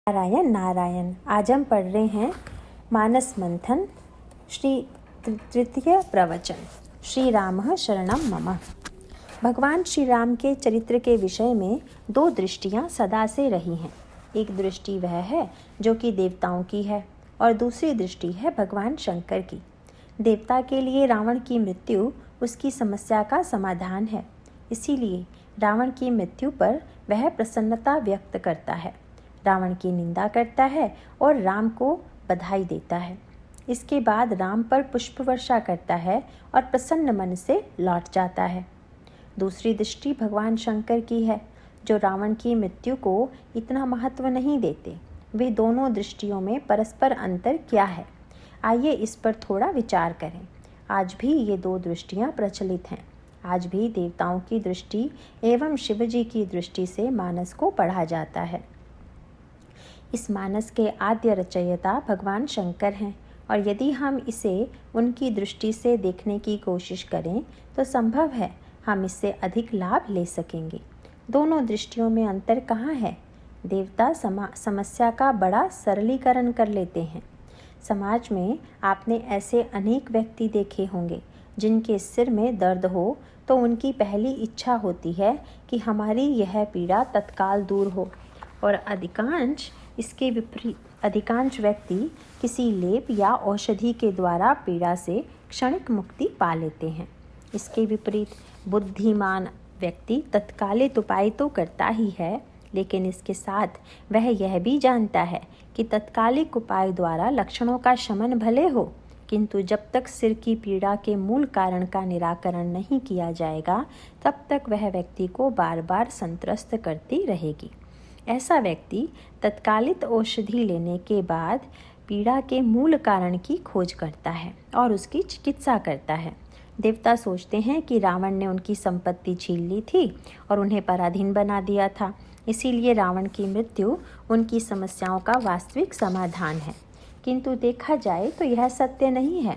नारायण नारायण। आज हम पढ़ रहे हैं मानस मंथन श्री तृतीय प्रवचन। श्री रामः शरणं मम। भगवान श्री राम के चरित्र के विषय में दो दृष्टियां सदा से रही हैं। एक दृष्टि वह है जो कि देवताओं की है और दूसरी दृष्टि है भगवान शंकर की। देवता के लिए रावण की मृत्यु उसकी समस्या का समाधान है, इसीलिए रावण की मृत्यु पर वह प्रसन्नता व्यक्त करता है, रावण की निंदा करता है और राम को बधाई देता है। इसके बाद राम पर पुष्प वर्षा करता है और प्रसन्न मन से लौट जाता है। दूसरी दृष्टि भगवान शंकर की है, जो रावण की मृत्यु को इतना महत्व नहीं देते। वे दोनों दृष्टियों में परस्पर अंतर क्या है, आइए इस पर थोड़ा विचार करें। आज भी ये दो दृष्टियाँ प्रचलित हैं। आज भी देवताओं की दृष्टि एवं शिवजी की दृष्टि से मानस को पढ़ा जाता है। इस मानस के आद्य रचयिता भगवान शंकर हैं और यदि हम इसे उनकी दृष्टि से देखने की कोशिश करें तो संभव है हम इससे अधिक लाभ ले सकेंगे। दोनों दृष्टियों में अंतर कहाँ है? देवता समस्या का बड़ा सरलीकरण कर लेते हैं। समाज में आपने ऐसे अनेक व्यक्ति देखे होंगे जिनके सिर में दर्द हो तो उनकी पहली इच्छा होती है कि हमारी यह पीड़ा तत्काल दूर हो, और इसके विपरीत अधिकांश व्यक्ति किसी लेप या औषधि के द्वारा पीड़ा से क्षणिक मुक्ति पा लेते हैं। इसके विपरीत बुद्धिमान व्यक्ति तत्कालिक उपाय तो करता ही है, लेकिन इसके साथ वह यह भी जानता है कि तत्कालिक उपाय द्वारा लक्षणों का शमन भले हो, किंतु जब तक सिर की पीड़ा के मूल कारण का निराकरण नहीं किया जाएगा तब तक वह व्यक्ति को बार बार संत्रस्त करती रहेगी। ऐसा व्यक्ति तत्कालिक औषधि लेने के बाद पीड़ा के मूल कारण की खोज करता है और उसकी चिकित्सा करता है। देवता सोचते हैं कि रावण ने उनकी संपत्ति छीन ली थी और उन्हें पराधीन बना दिया था, इसीलिए रावण की मृत्यु उनकी समस्याओं का वास्तविक समाधान है। किंतु देखा जाए तो यह सत्य नहीं है।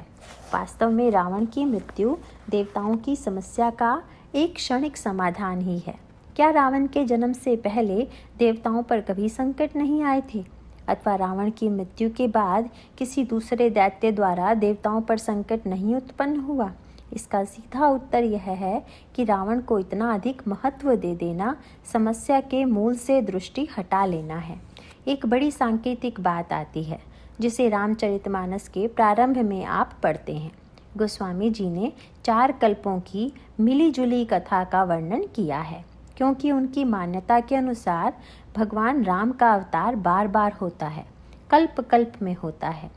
वास्तव में रावण की मृत्यु देवताओं की समस्या का एक क्षणिक समाधान ही है। क्या रावण के जन्म से पहले देवताओं पर कभी संकट नहीं आए थे, अथवा रावण की मृत्यु के बाद किसी दूसरे दैत्य द्वारा देवताओं पर संकट नहीं उत्पन्न हुआ? इसका सीधा उत्तर यह है कि रावण को इतना अधिक महत्व दे देना समस्या के मूल से दृष्टि हटा लेना है। एक बड़ी सांकेतिक बात आती है जिसे रामचरितमानस के प्रारंभ में आप पढ़ते हैं। गोस्वामी जी ने 4 कल्पों की मिलीजुली कथा का वर्णन किया है, क्योंकि उनकी मान्यता के अनुसार भगवान राम का अवतार बार बार होता है, कल्प कल्प में होता है।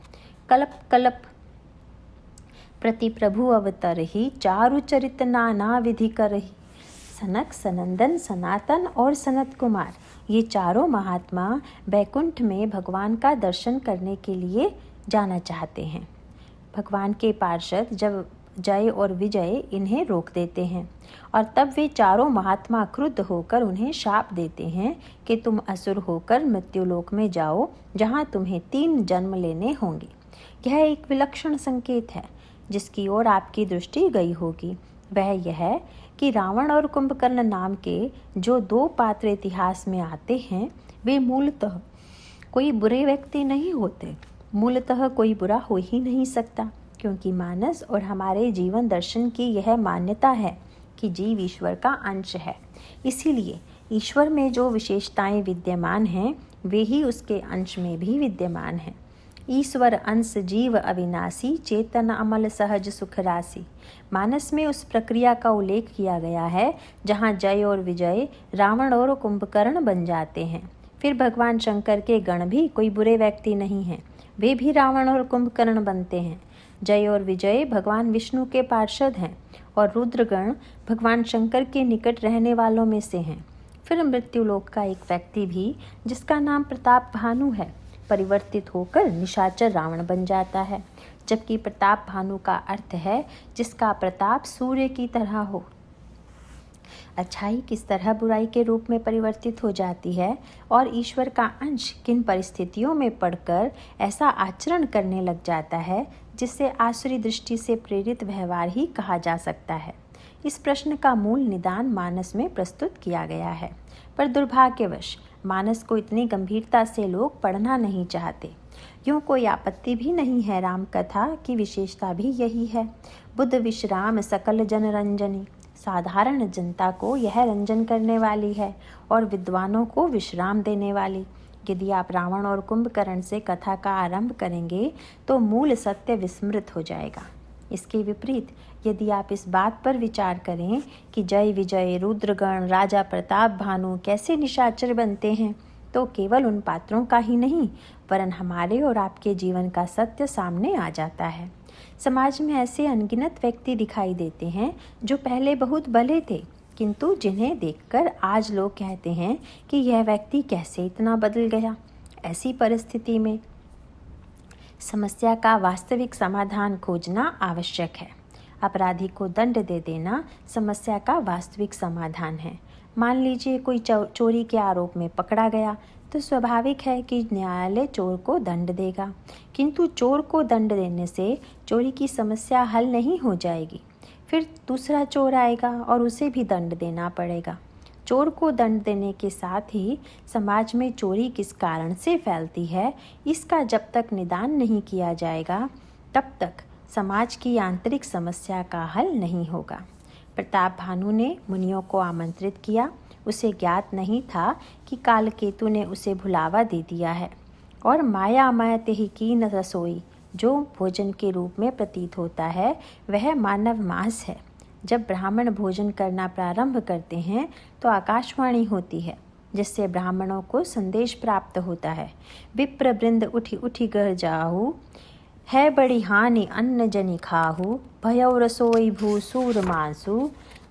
कल्प कल्प प्रति प्रभु अवतर ही चारु चरित नाना विधि कर ही। सनक, सनंदन, सनातन और सनत कुमार, ये चारों महात्मा बैकुंठ में भगवान का दर्शन करने के लिए जाना चाहते हैं। भगवान के पार्षद जब जय और विजय इन्हें रोक देते हैं और तब वे चारों महात्मा क्रुद्ध होकर उन्हें शाप देते हैं कि तुम असुर होकर मृत्युलोक में जाओ, जहां तुम्हें 3 जन्म लेने होंगे। यह एक विलक्षण संकेत है जिसकी ओर आपकी दृष्टि गई होगी। वह यह कि रावण और कुंभकर्ण नाम के जो 2 पात्र इतिहास में आते हैं वे मूलतः कोई बुरे व्यक्ति नहीं होते। मूलतः कोई बुरा हो ही नहीं सकता, क्योंकि मानस और हमारे जीवन दर्शन की यह मान्यता है कि जीव ईश्वर का अंश है। इसीलिए ईश्वर में जो विशेषताएं विद्यमान हैं वे ही उसके अंश में भी विद्यमान हैं। ईश्वर अंश जीव अविनाशी, चेतन अमल सहज सुख राशि। मानस में उस प्रक्रिया का उल्लेख किया गया है जहाँ जय और विजय रावण और कुंभकर्ण बन जाते हैं। फिर भगवान शंकर के गण भी कोई बुरे व्यक्ति नहीं हैं, वे भी रावण और कुंभकर्ण बनते हैं। जय और विजय भगवान विष्णु के पार्षद हैं और रुद्रगण भगवान शंकर के निकट रहने वालों में से हैं। फिर मृत्युलोक का एक व्यक्ति भी, जिसका नाम प्रताप भानु है, परिवर्तित होकर निशाचर रावण बन जाता है, जबकि प्रताप भानु का अर्थ है जिसका प्रताप सूर्य की तरह हो। अच्छाई किस तरह बुराई के रूप में परिवर्तित हो जाती है और ईश्वर का अंश किन परिस्थितियों में पड़कर ऐसा आचरण करने लग जाता है जिससे आसुरी दृष्टि से प्रेरित व्यवहार ही कहा जा सकता है। इस प्रश्न का मूल निदान मानस में प्रस्तुत किया गया है, पर दुर्भाग्यवश मानस को इतनी गंभीरता से लोग पढ़ना नहीं चाहते। यूँ कोई आपत्ति भी नहीं है। राम कथा की विशेषता भी यही है। बुद्ध विश्राम सकल जन रंजनी। साधारण जनता को यह रंजन करने वाली है और विद्वानों को विश्राम देने वाली। यदि आप रावण और कुंभकर्ण से कथा का आरंभ करेंगे तो मूल सत्य विस्मृत हो जाएगा। इसके विपरीत यदि आप इस बात पर विचार करें कि जय विजय, रुद्रगण, राजा प्रताप भानु कैसे निशाचर बनते हैं, तो केवल उन पात्रों का ही नहीं वरन हमारे और आपके जीवन का सत्य सामने आ जाता है। समाज में ऐसे अनगिनत व्यक्ति दिखाई देते हैं जो पहले बहुत भले थे, किंतु जिन्हें देखकर आज लोग कहते हैं कि यह व्यक्ति कैसे इतना बदल गया। ऐसी परिस्थिति में समस्या का वास्तविक समाधान खोजना आवश्यक है। अपराधी को दंड दे देना समस्या का वास्तविक समाधान है। मान लीजिए कोई चोरी के आरोप में पकड़ा गया तो स्वाभाविक है कि न्यायालय चोर को दंड देगा, किंतु चोर को दंड देने से चोरी की समस्या हल नहीं हो जाएगी। फिर दूसरा चोर आएगा और उसे भी दंड देना पड़ेगा। चोर को दंड देने के साथ ही समाज में चोरी किस कारण से फैलती है, इसका जब तक निदान नहीं किया जाएगा तब तक समाज की आंतरिक समस्या का हल नहीं होगा। प्रताप भानु ने मुनियों को आमंत्रित किया। उसे ज्ञात नहीं था कि कालकेतु ने उसे भुलावा दे दिया है और माया मयते ही कीन रसोई जो भोजन के रूप में प्रतीत होता है वह मानव मांस है। जब ब्राह्मण भोजन करना प्रारंभ करते हैं तो आकाशवाणी होती है जिससे ब्राह्मणों को संदेश प्राप्त होता है। विप्र वृंद उठी उठी घर जाहू, है बड़ी हानि अन्न जनि खाहू, भयौ रसोई भू सूर मांसु,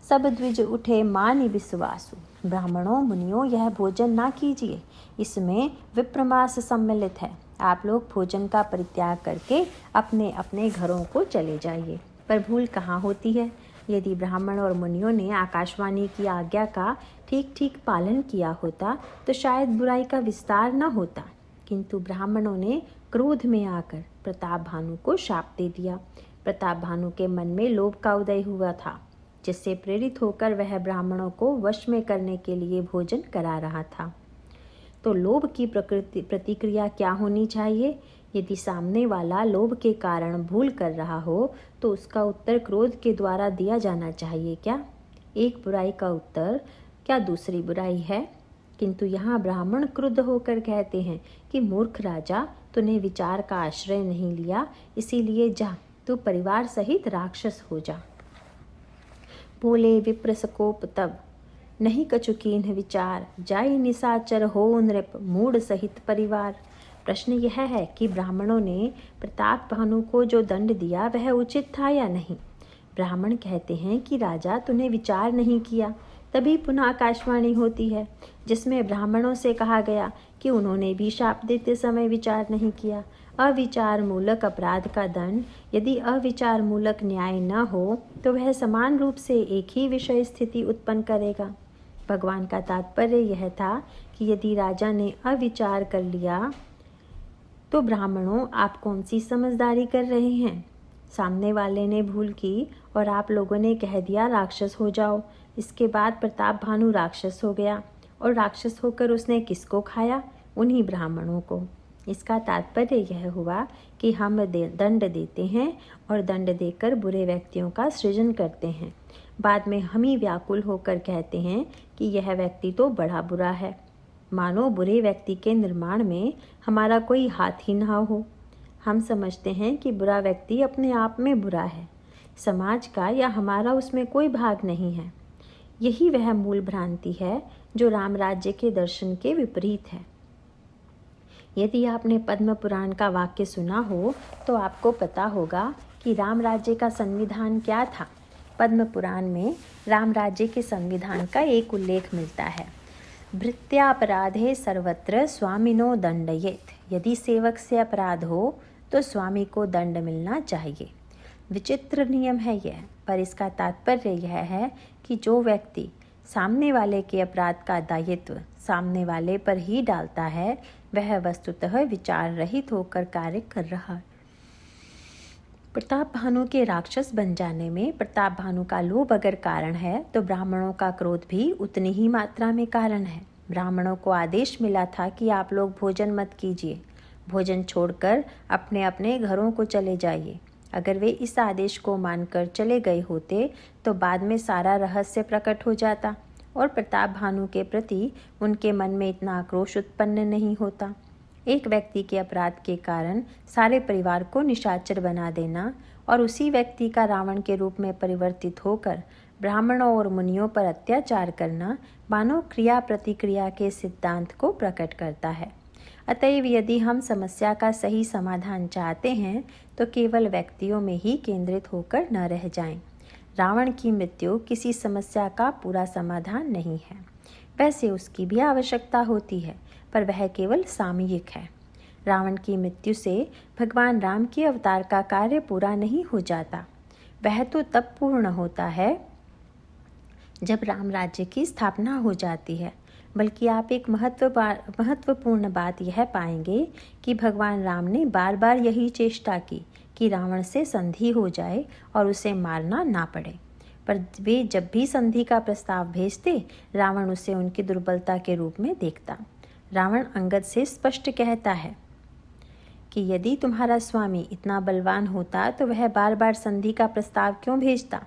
सब द्विज उठे मानि विश्वासु। ब्राह्मणों मुनियों, यह भोजन ना कीजिए, इसमें विप्रमास सम्मिलित है। आप लोग भोजन का परित्याग करके अपने अपने घरों को चले जाइए। पर भूल कहाँ होती है? यदि ब्राह्मण और मुनियों ने आकाशवाणी की आज्ञा का ठीक ठीक पालन किया होता तो शायद बुराई का विस्तार न होता, किंतु ब्राह्मणों ने क्रोध में आकर प्रताप भानु को शाप दे दिया। प्रताप भानु के मन में लोभ का उदय हुआ था, जिससे प्रेरित होकर वह ब्राह्मणों को वश में करने के लिए भोजन करा रहा था। तो लोभ की प्रतिक्रिया क्या होनी चाहिए? यदि सामने वाला लोभ के कारण भूल कर रहा हो तो उसका उत्तर क्रोध के द्वारा दिया जाना चाहिए क्या? एक बुराई का उत्तर क्या दूसरी बुराई है? किंतु यहाँ ब्राह्मण क्रुद्ध होकर कहते हैं कि मूर्ख राजा, तूने विचार का आश्रय नहीं लिया, इसीलिए जा, तू परिवार सहित राक्षस हो जा। बोले विप्र सकोप तब, नहीं कछु कीन्ह विचार, जाई निशाचर हो नृप मूढ़ सहित परिवार। प्रश्न यह है कि ब्राह्मणों ने प्रताप भानु को जो दंड दिया वह उचित था या नहीं। ब्राह्मण कहते हैं कि राजा, तूने विचार नहीं किया। तभी पुनः आकाशवाणी होती है जिसमें ब्राह्मणों से कहा गया कि उन्होंने भी शाप देते समय विचार नहीं किया। अविचार मूलक अपराध का दंड यदि अविचार मूलक न्याय न हो तो वह समान रूप से एक ही विषय स्थिति उत्पन्न करेगा। भगवान का तात्पर्य यह था कि यदि राजा ने अविचार कर लिया तो ब्राह्मणों, आप कौन सी समझदारी कर रहे हैं? सामने वाले ने भूल की और आप लोगों ने कह दिया राक्षस हो जाओ। इसके बाद प्रताप भानु राक्षस हो गया और राक्षस होकर उसने किसको खाया? उन्हीं ब्राह्मणों को। इसका तात्पर्य यह हुआ कि हम दंड देते हैं और दंड देकर बुरे व्यक्तियों का सृजन करते हैं। बाद में हम ही व्याकुल होकर कहते हैं कि यह व्यक्ति तो बड़ा बुरा है, मानो बुरे व्यक्ति के निर्माण में हमारा कोई हाथ ही ना हो। हम समझते हैं कि बुरा व्यक्ति अपने आप में बुरा है, समाज का या हमारा उसमें कोई भाग नहीं है। यही वह मूल भ्रांति है जो राम राज्य के दर्शन के विपरीत है। यदि आपने पद्म पुराण का वाक्य सुना हो तो आपको पता होगा कि राम राज्य का संविधान क्या था। पद्म पुराण में राम राज्य के संविधान का एक उल्लेख मिलता है, भृत्यापराधे सर्वत्र स्वामिनो दंडयेत। यदि सेवक से अपराध हो तो स्वामी को दंड मिलना चाहिए। विचित्र नियम है यह, पर इसका तात्पर्य यह है कि जो व्यक्ति सामने वाले के अपराध का दायित्व सामने वाले पर ही डालता है वह वस्तुतः विचार रहित होकर कार्य कर रहा है। प्रताप भानु के राक्षस बन जाने में प्रताप भानु का लोभ अगर कारण है तो ब्राह्मणों का क्रोध भी उतनी ही मात्रा में कारण है। ब्राह्मणों को आदेश मिला था कि आप लोग भोजन मत कीजिए, भोजन छोड़कर अपने अपने घरों को चले जाइए। अगर वे इस आदेश को मानकर चले गए होते तो बाद में सारा रहस्य प्रकट हो जाता और प्रताप भानु के प्रति उनके मन में इतना आक्रोश उत्पन्न नहीं होता। एक व्यक्ति के अपराध के कारण सारे परिवार को निशाचर बना देना और उसी व्यक्ति का रावण के रूप में परिवर्तित होकर ब्राह्मणों और मुनियों पर अत्याचार करना मानव क्रिया प्रतिक्रिया के सिद्धांत को प्रकट करता है। अतएव यदि हम समस्या का सही समाधान चाहते हैं तो केवल व्यक्तियों में ही केंद्रित होकर न रह जाएं। रावण की मृत्यु किसी समस्या का पूरा समाधान नहीं है। वैसे उसकी भी आवश्यकता होती है, पर वह केवल सामयिक है। रावण की मृत्यु से भगवान राम के अवतार का कार्य पूरा नहीं हो जाता। वह तो तब पूर्ण होता है जब राम राज्य की स्थापना हो जाती है। बल्कि आप एक महत्वपूर्ण बात यह पाएंगे कि भगवान राम ने बार बार यही चेष्टा की कि रावण से संधि हो जाए और उसे मारना ना पड़े, पर वे जब भी संधि का प्रस्ताव भेजते रावण उसे उनकी दुर्बलता के रूप में देखता। रावण अंगद से स्पष्ट कहता है कि यदि तुम्हारा स्वामी इतना बलवान होता तो वह बार बार संधि का प्रस्ताव क्यों भेजता।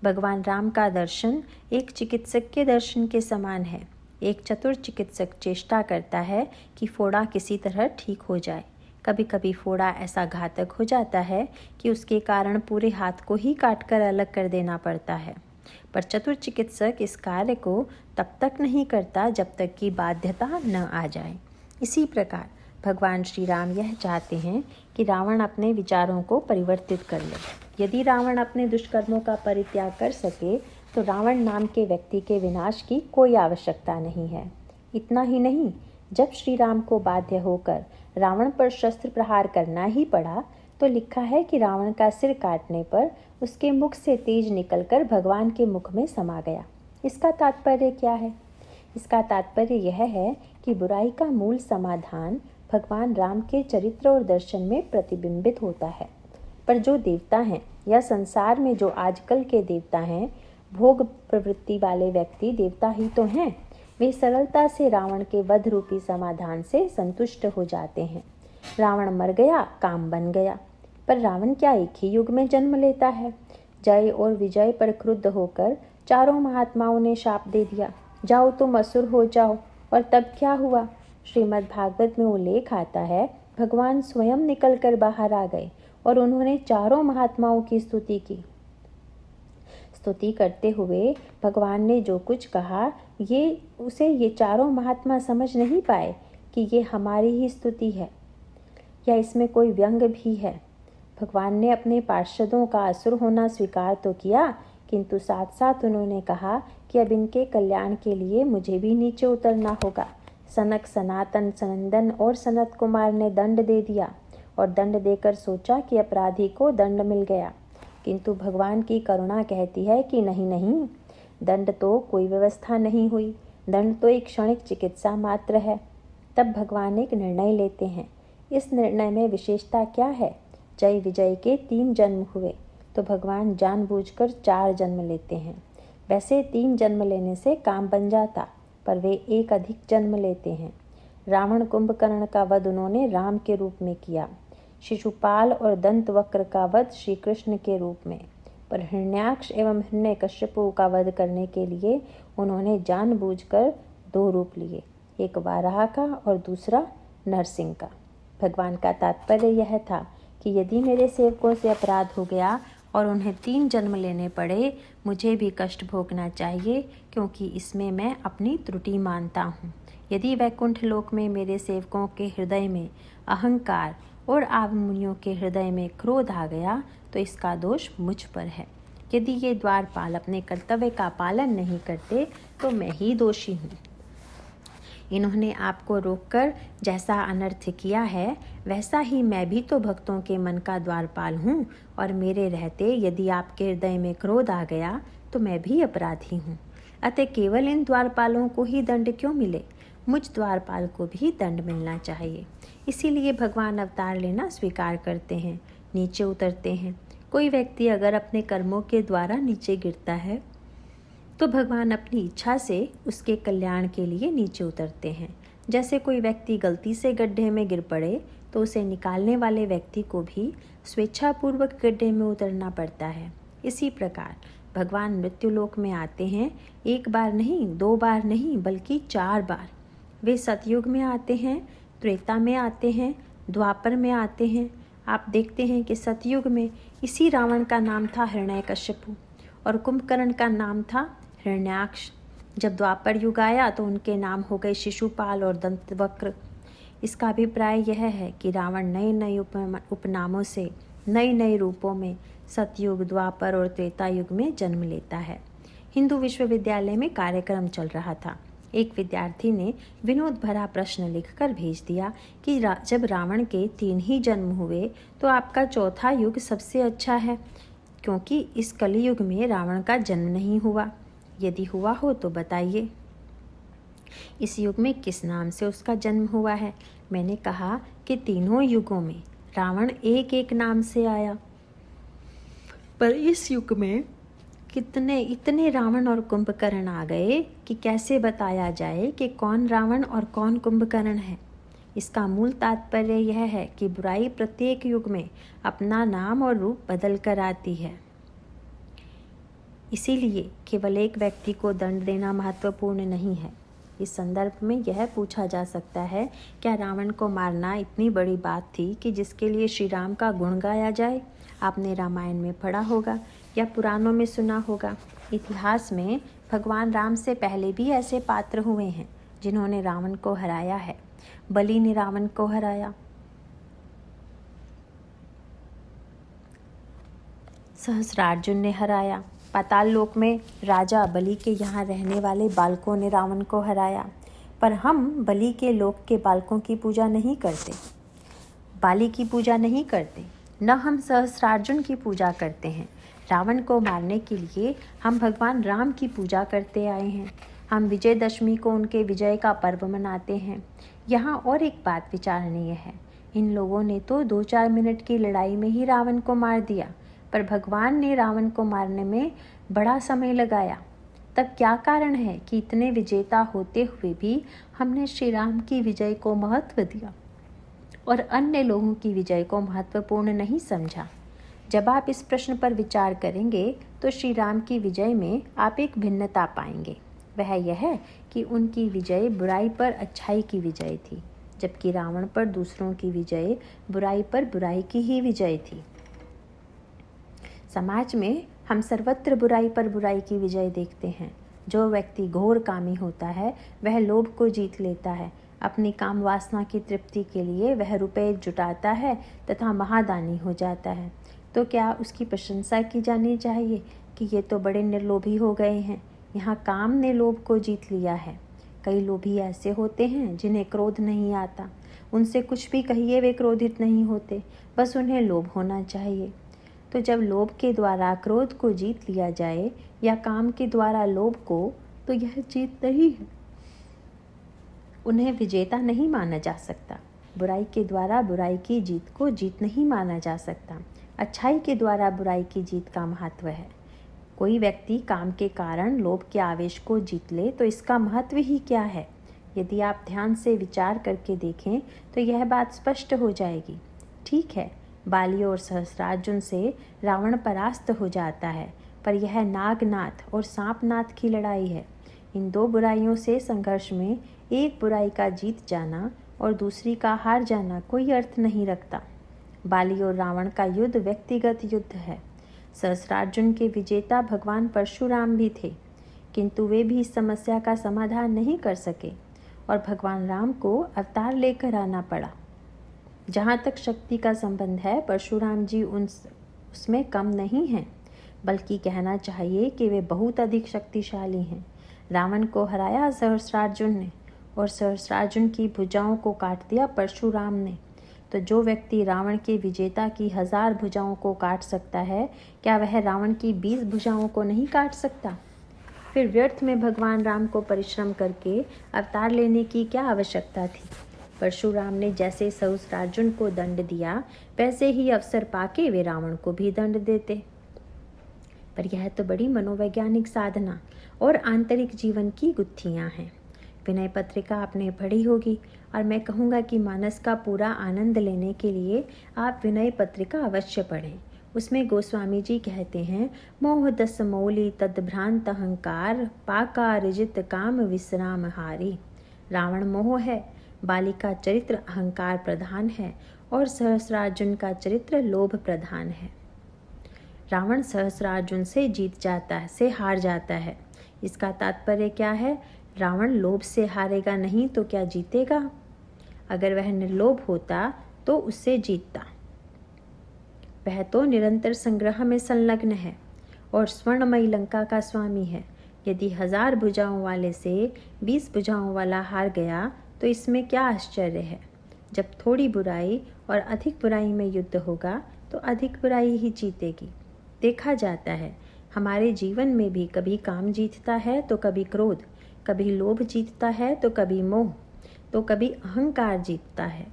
भगवान राम का दर्शन एक चिकित्सक के दर्शन के समान है। एक चतुर चिकित्सक चेष्टा करता है कि फोड़ा किसी तरह ठीक हो जाए। कभी कभी फोड़ा ऐसा घातक हो जाता है कि उसके कारण पूरे हाथ को ही काटकर अलग कर देना पड़ता है, पर चतुर चिकित्सक इस कार्य को तब तक नहीं करता जब तक कि बाध्यता न आ जाए। इसी प्रकार भगवान श्री राम यह चाहते हैं कि रावण अपने विचारों को परिवर्तित कर ले। यदि रावण अपने दुष्कर्मों का परित्याग कर सके तो रावण नाम के व्यक्ति के विनाश की कोई आवश्यकता नहीं है। इतना ही नहीं, जब श्री राम को बाध्य होकर रावण पर शस्त्र प्रहार करना ही पड़ा तो लिखा है कि रावण का सिर काटने पर उसके मुख से तेज निकलकर भगवान के मुख में समा गया। इसका तात्पर्य क्या है? इसका तात्पर्य यह है कि बुराई का मूल समाधान भगवान राम के चरित्र और दर्शन में प्रतिबिंबित होता है। पर जो देवता हैं या संसार में जो आजकल के देवता हैं, भोग प्रवृत्ति वाले व्यक्ति देवता ही तो हैं। वे सरलता से रावण के वध रूपी समाधान से संतुष्ट हो जाते हैं। रावण मर गया, काम बन गया। पर रावण क्या एक ही युग में जन्म लेता है? जय और विजय पर क्रुद्ध होकर चारों महात्माओं ने शाप दे दिया, जाओ तुम असुर हो जाओ। और तब क्या हुआ? श्रीमद् भागवत में उल्लेख आता है, भगवान स्वयं निकलकर बाहर आ गए और उन्होंने चारों महात्माओं की स्तुति की। स्तुति करते हुए भगवान ने जो कुछ कहा ये चारों महात्मा समझ नहीं पाए कि ये हमारी ही स्तुति है या इसमें कोई व्यंग भी है। भगवान ने अपने पार्षदों का असुर होना स्वीकार तो किया, किंतु साथ साथ उन्होंने कहा कि अब इनके कल्याण के लिए मुझे भी नीचे उतरना होगा। सनक, सनातन, सनंदन और सनत कुमार ने दंड दे दिया और दंड देकर सोचा कि अपराधी को दंड मिल गया, किंतु भगवान की करुणा कहती है कि नहीं नहीं, दंड तो कोई व्यवस्था नहीं हुई, दंड तो एक क्षणिक चिकित्सा मात्र है। तब भगवान एक निर्णय लेते हैं। इस निर्णय में विशेषता क्या है? जय विजय के 3 जन्म हुए तो भगवान जानबूझकर 4 जन्म लेते हैं। वैसे 3 जन्म लेने से काम बन जाता, पर वे एक अधिक जन्म लेते हैं। रावण कुंभकर्ण का वध उन्होंने राम के रूप में किया, शिशुपाल और दंतवक्र का वध श्री कृष्ण के रूप में, पर हिरण्याक्ष एवं हिरण्यकश्यपु का वध करने के लिए उन्होंने जानबूझकर 2 रूप लिए, एक वाराह का और दूसरा नरसिंह का। भगवान का तात्पर्य यह था कि यदि मेरे सेवकों से अपराध हो गया और उन्हें 3 जन्म लेने पड़े, मुझे भी कष्ट भोगना चाहिए, क्योंकि इसमें मैं अपनी त्रुटि मानता हूँ। यदि वैकुंठ लोक में मेरे सेवकों के हृदय में अहंकार और आप मुनियों के हृदय में क्रोध आ गया तो इसका दोष मुझ पर है। यदि ये द्वारपाल अपने कर्तव्य का पालन नहीं करते तो मैं ही दोषी हूँ। इन्होंने आपको रोककर जैसा अनर्थ किया है, वैसा ही मैं भी तो भक्तों के मन का द्वारपाल हूँ, और मेरे रहते यदि आपके हृदय में क्रोध आ गया तो मैं भी अपराधी हूँ। अतः केवल इन द्वारपालों को ही दंड क्यों मिले, मुझ द्वारपाल को भी दंड मिलना चाहिए। इसीलिए भगवान अवतार लेना स्वीकार करते हैं, नीचे उतरते हैं। कोई व्यक्ति अगर अपने कर्मों के द्वारा नीचे गिरता है तो भगवान अपनी इच्छा से उसके कल्याण के लिए नीचे उतरते हैं। जैसे कोई व्यक्ति गलती से गड्ढे में गिर पड़े तो उसे निकालने वाले व्यक्ति को भी स्वेच्छापूर्वक गड्ढे में उतरना पड़ता है। इसी प्रकार भगवान मृत्युलोक में आते हैं, एक बार नहीं, 2 बार नहीं, बल्कि 4 बार। वे सतयुग में आते हैं, त्रेता में आते हैं, द्वापर में आते हैं। आप देखते हैं कि सतयुग में इसी रावण का नाम था हिरण्यकश्यपु और कुंभकर्ण का नाम था हिरण्याक्ष। जब द्वापर युग आया तो उनके नाम हो गए शिशुपाल और दंतवक्र। इसका अभिप्राय यह है कि रावण नए नए उपनामों से नए नए रूपों में सतयुग, द्वापर और त्रेता युग में जन्म लेता है। हिंदू विश्वविद्यालय में कार्यक्रम चल रहा था। एक विद्यार्थी ने विनोद भरा प्रश्न लिखकर भेज दिया कि जब रावण के 3 ही जन्म हुए तो आपका चौथा युग सबसे अच्छा है, क्योंकि इस कलियुग में रावण का जन्म नहीं हुआ। यदि हुआ हो तो बताइए, इस युग में किस नाम से उसका जन्म हुआ है। मैंने कहा कि तीनों युगों में रावण एक एक नाम से आया, पर इस युग में इतने रावण और कुंभकर्ण आ गए कि कैसे बताया जाए कि कौन रावण और कौन कुंभकर्ण है। इसका मूल तात्पर्य यह है कि बुराई प्रत्येक युग में अपना नाम और रूप बदल कर आती है। इसीलिए केवल एक व्यक्ति को दंड देना महत्वपूर्ण नहीं है। इस संदर्भ में यह पूछा जा सकता है, क्या रावण को मारना इतनी बड़ी बात थी कि जिसके लिए श्री राम का गुण गाया जाए। आपने रामायण में पढ़ा होगा या पुराणों में सुना होगा। इतिहास में भगवान राम से पहले भी ऐसे पात्र हुए हैं जिन्होंने रावण को हराया है। बलि ने रावण को हराया, सहस्रार्जुन ने हराया, पाताल लोक में राजा बलि के यहाँ रहने वाले बालकों ने रावण को हराया। पर हम बलि के लोक के बालकों की पूजा नहीं करते, बाली की पूजा नहीं करते, न हम सहस्रार्जुन की पूजा करते हैं। रावण को मारने के लिए हम भगवान राम की पूजा करते आए हैं। हम विजयदशमी को उनके विजय का पर्व मनाते हैं। यहाँ और एक बात विचारणीय है, इन लोगों ने तो 2-4 मिनट की लड़ाई में ही रावण को मार दिया, पर भगवान ने रावण को मारने में बड़ा समय लगाया। तब क्या कारण है कि इतने विजेता होते हुए भी हमने श्री राम की विजय को महत्व दिया और अन्य लोगों की विजय को महत्वपूर्ण नहीं समझा। जब आप इस प्रश्न पर विचार करेंगे तो श्री राम की विजय में आप एक भिन्नता पाएंगे। वह यह है कि उनकी विजय बुराई पर अच्छाई की विजय थी, जबकि रावण पर दूसरों की विजय बुराई पर बुराई की ही विजय थी। समाज में हम सर्वत्र बुराई पर बुराई की विजय देखते हैं। जो व्यक्ति घोर कामी होता है वह लोभ को जीत लेता है। अपनी काम वासना की तृप्ति के लिए वह रुपए जुटाता है तथा महादानी हो जाता है। तो क्या उसकी प्रशंसा की जानी चाहिए कि ये तो बड़े निर्लोभी हो गए हैं। यहाँ काम ने लोभ को जीत लिया है। कई लोभी ऐसे होते हैं जिन्हें क्रोध नहीं आता। उनसे कुछ भी कहिए वे क्रोधित नहीं होते, बस उन्हें लोभ होना चाहिए। तो जब लोभ के द्वारा क्रोध को जीत लिया जाए या काम के द्वारा लोभ को, तो यह जीत नहीं है, उन्हें विजेता नहीं माना जा सकता। बुराई के द्वारा बुराई की जीत को जीत नहीं माना जा सकता। अच्छाई के द्वारा बुराई की जीत का महत्व है। कोई व्यक्ति काम के कारण लोभ के आवेश को जीत ले तो इसका महत्व ही क्या है। यदि आप ध्यान से विचार करके देखें तो यह बात स्पष्ट हो जाएगी। ठीक है, बाली और सहस्रार्जुन से रावण परास्त हो जाता है, पर यह नागनाथ और सांपनाथ की लड़ाई है। इन 2 बुराइयों से संघर्ष में एक बुराई का जीत जाना और दूसरी का हार जाना कोई अर्थ नहीं रखता। बाली और रावण का युद्ध व्यक्तिगत युद्ध है। सहस्रार्जुन के विजेता भगवान परशुराम भी थे, किंतु वे भी इस समस्या का समाधान नहीं कर सके और भगवान राम को अवतार लेकर आना पड़ा। जहाँ तक शक्ति का संबंध है, परशुराम जी उसमें कम नहीं हैं, बल्कि कहना चाहिए कि वे बहुत अधिक शक्तिशाली हैं। रावण को हराया सहस्रार्जुन ने और सहस्रार्जुन की भुजाओं को काट दिया परशुराम ने। तो जो व्यक्ति रावण के विजेता की 1000 भुजाओं को काट सकता है, क्या वह रावण की 20 भुजाओं को नहीं काट सकता? फिर व्यर्थ में भगवान राम को परिश्रम करके अवतार लेने की क्या आवश्यकता थी? परशुराम ने जैसे सहस्रार्जुन को दंड दिया, वैसे ही अवसर पाके वे रावण को भी दंड देते। पर यह तो बड़ी मनोवैज्ञानिक साधना और आंतरिक जीवन की गुत्थियाँ हैं। विनय पत्रिका आपने पढ़ी होगी और मैं कहूँगा कि मानस का पूरा आनंद लेने के लिए आप विनय पत्रिका अवश्य पढ़ें। उसमें गोस्वामी जी कहते हैं, मोह दस मौली तद्भ्रांत अहंकार पाका रिजित काम विश्राम हारी। रावण मोह है, बाली का चरित्र अहंकार प्रधान है और सहस्रार्जुन का चरित्र लोभ प्रधान है। रावण सहस्रार्जुन से जीत जाता है, से हार जाता है। इसका तात्पर्य क्या है? रावण लोभ से हारेगा नहीं तो क्या जीतेगा? अगर वह निर्लोभ होता तो उससे जीतता। वह तो निरंतर संग्रह में संलग्न है और स्वर्णमयी लंका का स्वामी है। यदि 1000 भुजाओं वाले से 20 भुजाओं वाला हार गया तो इसमें क्या आश्चर्य है? जब थोड़ी बुराई और अधिक बुराई में युद्ध होगा तो अधिक बुराई ही जीतेगी। देखा जाता है हमारे जीवन में भी कभी काम जीतता है तो कभी क्रोध, कभी लोभ जीतता है तो कभी मोह, तो कभी अहंकार जीतता है।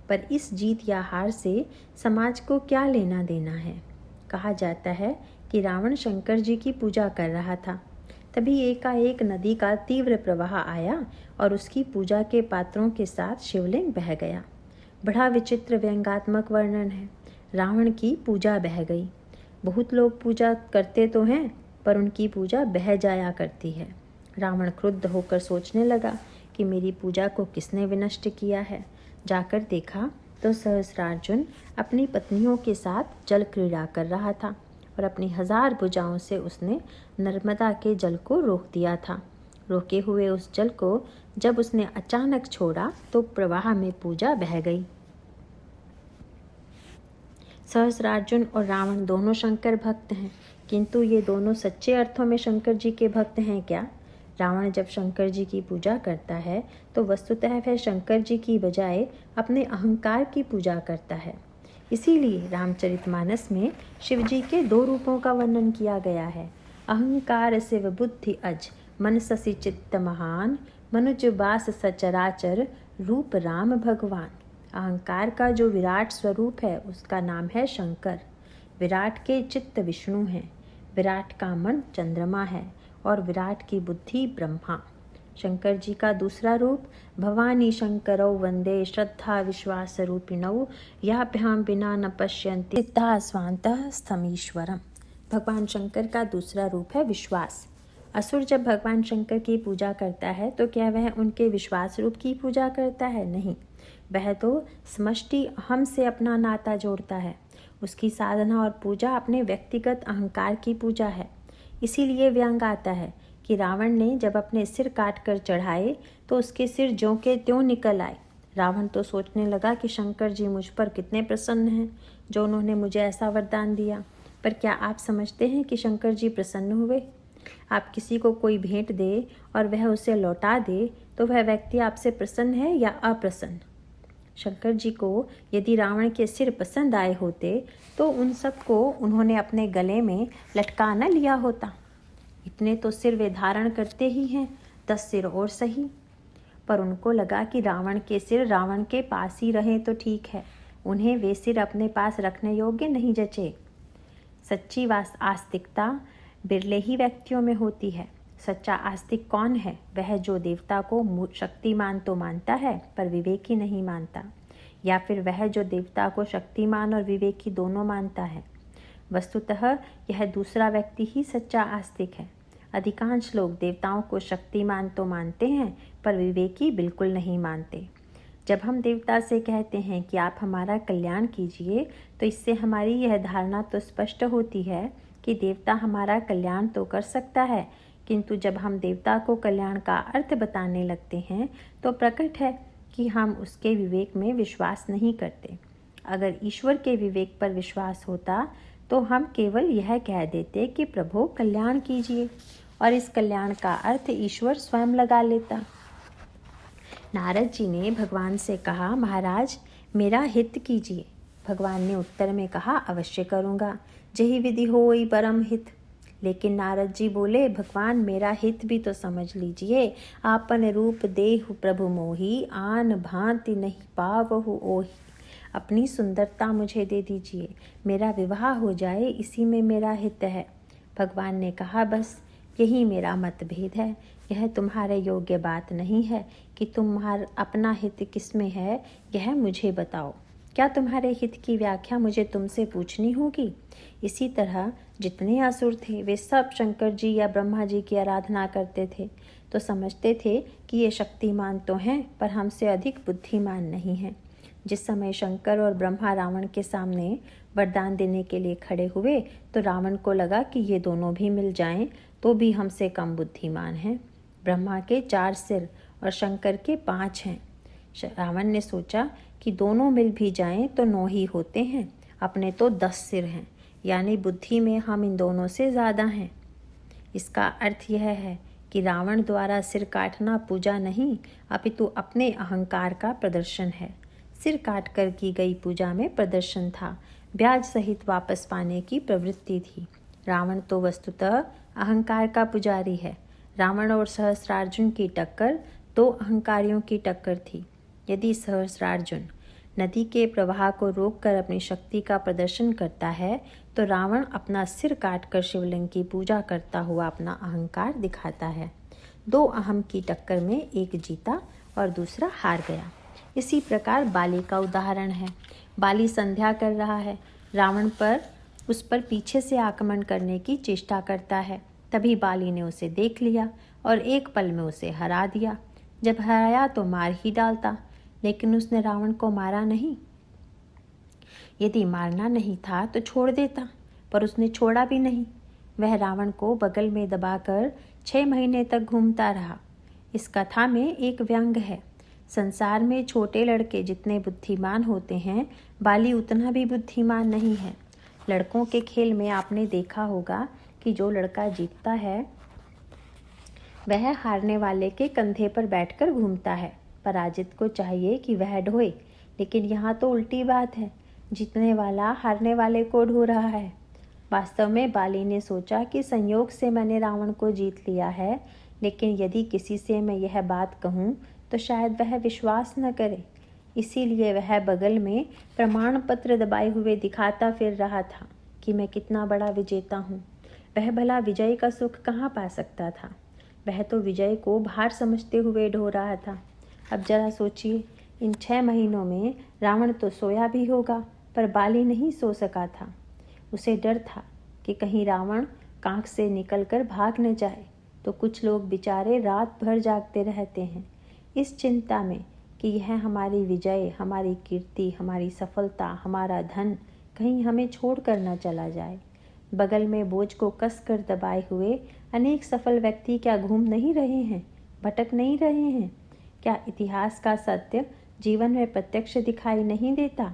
पर इस जीत या हार से समाज को क्या लेना देना है? कहा जाता है कि रावण शंकर जी की पूजा कर रहा था। तभी एकाएक नदी का तीव्र प्रवाह आया और उसकी पूजा के पात्रों के साथ शिवलिंग बह गया। बड़ा विचित्र व्यंग्यात्मक वर्णन है। रावण की पूजा बह गई। बहुत लोग पूजा करते तो हैं पर उनकी पूजा बह जाया करती है। रावण क्रुद्ध होकर सोचने लगा कि मेरी पूजा को किसने विनष्ट किया है। जाकर देखा तो सहस्रार्जुन अपनी पत्नियों के साथ जल क्रीड़ा कर रहा था और अपनी 1000 भुजाओं से उसने नर्मदा के जल को रोक दिया था। रोके हुए उस जल को जब उसने अचानक छोड़ा तो प्रवाह में पूजा बह गई। सहस्रार्जुन और रावण दोनों शंकर भक्त हैं, किंतु ये दोनों सच्चे अर्थों में शंकर जी के भक्त हैं क्या? रावण जब शंकर जी की पूजा करता है तो वस्तुतः वह शंकर जी की बजाय अपने अहंकार की पूजा करता है। इसीलिए रामचरितमानस में शिव जी के 2 रूपों का वर्णन किया गया है। अहंकार शिव बुद्धि अज मन ससी चित्त महान मनुज बास सचराचर रूप राम भगवान। अहंकार का जो विराट स्वरूप है उसका नाम है शंकर। विराट के चित्त विष्णु हैं, विराट का मन चंद्रमा है और विराट की बुद्धि ब्रह्मा। शंकर जी का दूसरा रूप भवानी शंकरौ वंदे श्रद्धा विश्वास रूपिणौ याभ्याम बिना न पश्यन्ति सिद्धा स्वान्तः स्थमीश्वरम। भगवान शंकर का दूसरा रूप है विश्वास। असुर जब भगवान शंकर की पूजा करता है तो क्या वह उनके विश्वास रूप की पूजा करता है? नहीं, वह तो समष्टि अहम से अपना नाता जोड़ता है। उसकी साधना और पूजा अपने व्यक्तिगत अहंकार की पूजा है। इसीलिए व्यंग आता है कि रावण ने जब अपने सिर काट कर चढ़ाए तो उसके सिर ज्यों के त्यों निकल आए। रावण तो सोचने लगा कि शंकर जी मुझ पर कितने प्रसन्न हैं जो उन्होंने मुझे ऐसा वरदान दिया। पर क्या आप समझते हैं कि शंकर जी प्रसन्न हुए? आप किसी को कोई भेंट दे और वह उसे लौटा दे तो वह व्यक्ति आपसे प्रसन्न है या अप्रसन्न? शंकर जी को यदि रावण के सिर पसंद आए होते तो उन सब को उन्होंने अपने गले में लटका न लिया होता। इतने तो सिर वे धारण करते ही हैं, 10 सिर और सही। पर उनको लगा कि रावण के सिर रावण के पास ही रहें तो ठीक है, उन्हें वे सिर अपने पास रखने योग्य नहीं जचे। सच्ची आस्तिकता बिरले ही व्यक्तियों में होती है। सच्चा आस्तिक कौन है? वह जो देवता को शक्तिमान तो मानता है पर विवेकी नहीं मानता, या फिर वह जो देवता को शक्तिमान और विवेकी दोनों मानता है। वस्तुतः यह दूसरा व्यक्ति ही सच्चा आस्तिक है। अधिकांश लोग देवताओं को शक्तिमान तो मानते हैं पर विवेकी बिल्कुल नहीं मानते। जब हम देवता से कहते हैं कि आप हमारा कल्याण कीजिए तो इससे हमारी यह धारणा तो स्पष्ट होती है कि देवता हमारा कल्याण तो कर सकता है, किंतु जब हम देवता को कल्याण का अर्थ बताने लगते हैं तो प्रकट है कि हम उसके विवेक में विश्वास नहीं करते। अगर ईश्वर के विवेक पर विश्वास होता तो हम केवल यह कह देते कि प्रभु कल्याण कीजिए और इस कल्याण का अर्थ ईश्वर स्वयं लगा लेता। नारद जी ने भगवान से कहा, महाराज मेरा हित कीजिए। भगवान ने उत्तर में कहा, अवश्य करूँगा, जही विधि होई परम हित। लेकिन नारद जी बोले, भगवान मेरा हित भी तो समझ लीजिए। आपन रूप देहु प्रभु मोही आन भांति नहीं पावहु ओही। अपनी सुंदरता मुझे दे दीजिए, मेरा विवाह हो जाए, इसी में मेरा हित है। भगवान ने कहा, बस यही मेरा मतभेद है। यह तुम्हारे योग्य बात नहीं है कि तुम्हारा अपना हित किसमें है, यह मुझे बताओ। क्या तुम्हारे हित की व्याख्या मुझे तुमसे पूछनी होगी? इसी तरह जितने असुर थे वे सब शंकर जी या ब्रह्मा जी की आराधना करते थे, तो समझते थे कि ये शक्तिमान तो हैं पर हमसे अधिक बुद्धिमान नहीं हैं। जिस समय शंकर और ब्रह्मा रावण के सामने वरदान देने के लिए खड़े हुए तो रावण को लगा कि ये दोनों भी मिल जाएं तो भी हमसे कम बुद्धिमान हैं। ब्रह्मा के 4 सिर और शंकर के 5 हैं। रावण ने सोचा कि दोनों मिल भी जाएं तो 9 ही होते हैं, अपने तो 10 सिर हैं, यानी बुद्धि में हम इन दोनों से ज़्यादा हैं। इसका अर्थ यह है कि रावण द्वारा सिर काटना पूजा नहीं अपितु अपने अहंकार का प्रदर्शन है। सिर काट कर की गई पूजा में प्रदर्शन था, ब्याज सहित वापस पाने की प्रवृत्ति थी। रावण तो वस्तुतः अहंकार का पुजारी है। रावण और सहस्रार्जुन की टक्कर 2 अहंकारियों की टक्कर थी। यदि सहस्रार्जुन नदी के प्रवाह को रोककर अपनी शक्ति का प्रदर्शन करता है तो रावण अपना सिर काटकर शिवलिंग की पूजा करता हुआ अपना अहंकार दिखाता है। 2 अहम की टक्कर में एक जीता और दूसरा हार गया। इसी प्रकार बाली का उदाहरण है। बाली संध्या कर रहा है, रावण उस पर पीछे से आक्रमण करने की चेष्टा करता है। तभी बाली ने उसे देख लिया और एक पल में उसे हरा दिया। जब हराया तो मार ही डालता, लेकिन उसने रावण को मारा नहीं। यदि मारना नहीं था तो छोड़ देता, पर उसने छोड़ा भी नहीं। वह रावण को बगल में दबाकर 6 महीने तक घूमता रहा। इस कथा में एक व्यंग है। संसार में छोटे लड़के जितने बुद्धिमान होते हैं, बाली उतना भी बुद्धिमान नहीं है। लड़कों के खेल में आपने देखा होगा कि जो लड़का जीतता है वह हारने वाले के कंधे पर बैठकर घूमता है। पराजित को चाहिए कि वह ढोए, लेकिन यहाँ तो उल्टी बात है, जीतने वाला हारने वाले को ढो रहा है। वास्तव में बाली ने सोचा कि संयोग से मैंने रावण को जीत लिया है, लेकिन यदि किसी से मैं यह बात कहूँ तो शायद वह विश्वास न करे। इसीलिए वह बगल में प्रमाण पत्र दबाए हुए दिखाता फिर रहा था कि मैं कितना बड़ा विजेता हूँ। वह भला विजय का सुख कहाँ पा सकता था? वह तो विजय को भार समझते हुए ढो रहा था। अब जरा सोचिए, इन 6 महीनों में रावण तो सोया भी होगा, पर बाली नहीं सो सका था। उसे डर था कि कहीं रावण कांख से निकलकर भाग न जाए। तो कुछ लोग बेचारे रात भर जागते रहते हैं इस चिंता में कि यह हमारी विजय, हमारी कीर्ति, हमारी सफलता, हमारा धन कहीं हमें छोड़ कर न चला जाए। बगल में बोझ को कस कर दबाए हुए अनेक सफल व्यक्ति क्या घूम नहीं रहे हैं, भटक नहीं रहे हैं? क्या इतिहास का सत्य जीवन में प्रत्यक्ष दिखाई नहीं देता?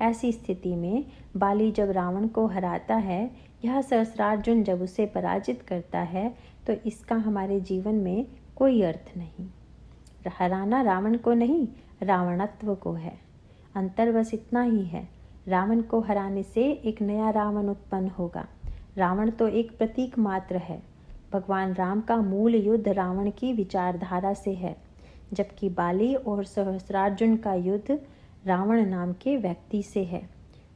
ऐसी स्थिति में बाली जब रावण को हराता है या सहस्रार्जुन जब उसे पराजित करता है तो इसका हमारे जीवन में कोई अर्थ नहीं। हराना रावण को नहीं, रावणत्व को है। अंतर बस इतना ही है, रावण को हराने से एक नया रावण उत्पन्न होगा। रावण तो एक प्रतीक मात्र है। भगवान राम का मूल युद्ध रावण की विचारधारा से है, जबकि बाली और सहस्रार्जुन का युद्ध रावण नाम के व्यक्ति से है।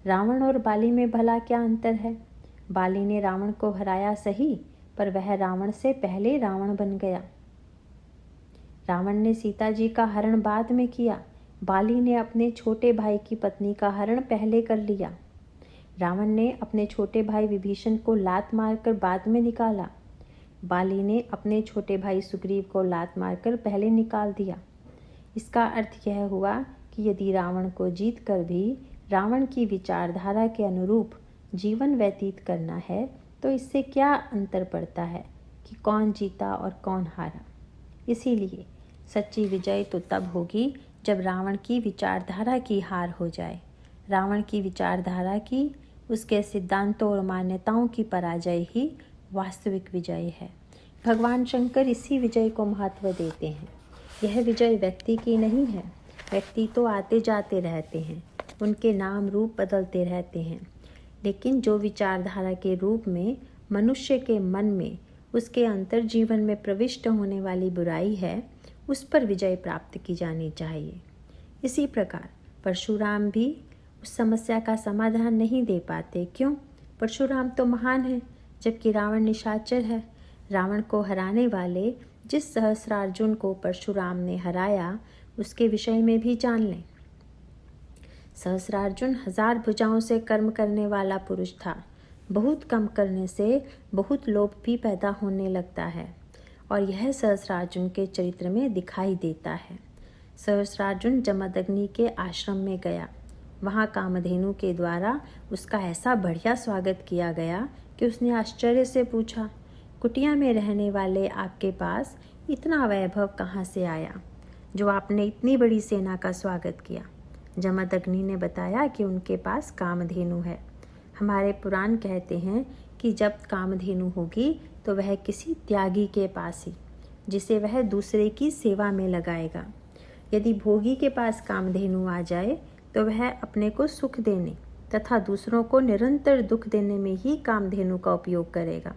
रावण और बाली में भला क्या अंतर है? बाली ने रावण को हराया सही, पर वह रावण से पहले रावण बन गया। रावण ने सीता जी का हरण बाद में किया, बाली ने अपने छोटे भाई की पत्नी का हरण पहले कर लिया। रावण ने अपने छोटे भाई विभीषण को लात मारकर बाद में निकाला, बाली ने अपने छोटे भाई सुग्रीव को लात मारकर पहले निकाल दिया। इसका अर्थ यह हुआ कि यदि रावण को जीत कर भी रावण की विचारधारा के अनुरूप जीवन व्यतीत करना है तो इससे क्या अंतर पड़ता है कि कौन जीता और कौन हारा? इसीलिए सच्ची विजय तो तब होगी जब रावण की विचारधारा की हार हो जाए। रावण की विचारधारा की, उसके सिद्धांतों और मान्यताओं की पराजय ही वास्तविक विजय है। भगवान शंकर इसी विजय को महत्व देते हैं। यह विजय व्यक्ति की नहीं है। व्यक्ति तो आते जाते रहते हैं, उनके नाम रूप बदलते रहते हैं, लेकिन जो विचारधारा के रूप में मनुष्य के मन में, उसके अंतर जीवन में प्रविष्ट होने वाली बुराई है, उस पर विजय प्राप्त की जानी चाहिए। इसी प्रकार परशुराम भी उस समस्या का समाधान नहीं दे पाते। क्यों? परशुराम तो महान है, जबकि रावण निशाचर है। रावण को हराने वाले जिस सहस्रार्जुन को परशुराम ने हराया उसके विषय में भी जान लें। सहस्रार्जुन 1000 भुजाओं से कर्म करने वाला पुरुष था। बहुत कम करने से बहुत लोभ भी पैदा होने लगता है और यह सहस्रार्जुन के चरित्र में दिखाई देता है। सहस्रार्जुन जमदग्नि के आश्रम में गया। वहाँ कामधेनु के द्वारा उसका ऐसा बढ़िया स्वागत किया गया कि उसने आश्चर्य से पूछा, कुटिया में रहने वाले आपके पास इतना वैभव कहाँ से आया जो आपने इतनी बड़ी सेना का स्वागत किया? जमदग्नि ने बताया कि उनके पास कामधेनु है। हमारे पुराण कहते हैं कि जब कामधेनु होगी तो वह किसी त्यागी के पास ही, जिसे वह दूसरे की सेवा में लगाएगा। यदि भोगी के पास कामधेनु आ जाए तो वह अपने को सुख देने तथा दूसरों को निरंतर दुख देने में ही कामधेनु का उपयोग करेगा।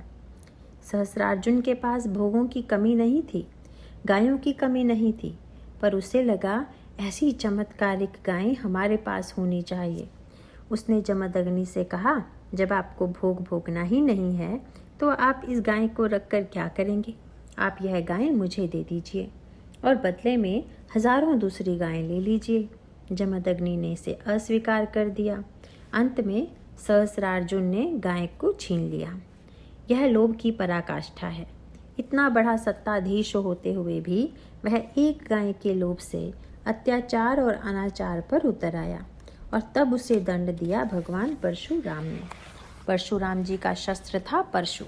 सहस्रार्जुन के पास भोगों की कमी नहीं थी, गायों की कमी नहीं थी, पर उसे लगा ऐसी चमत्कारिक गायें हमारे पास होनी चाहिए। उसने जमदग्नि से कहा, जब आपको भोग भोगना ही नहीं है तो आप इस गाय को रखकर क्या करेंगे? आप यह गाय मुझे दे दीजिए और बदले में हजारों दूसरी गायें ले लीजिए। जमदग्नि ने इसे अस्वीकार कर दिया। अंत में सहस्रार्जुन ने गाय को छीन लिया। यह लोभ की पराकाष्ठा है। इतना बड़ा सत्ताधीश होते हुए भी वह एक गाय के लोभ से अत्याचार और अनाचार पर उतर आया और तब उसे दंड दिया भगवान परशुराम ने। परशुराम जी का शस्त्र था परशु।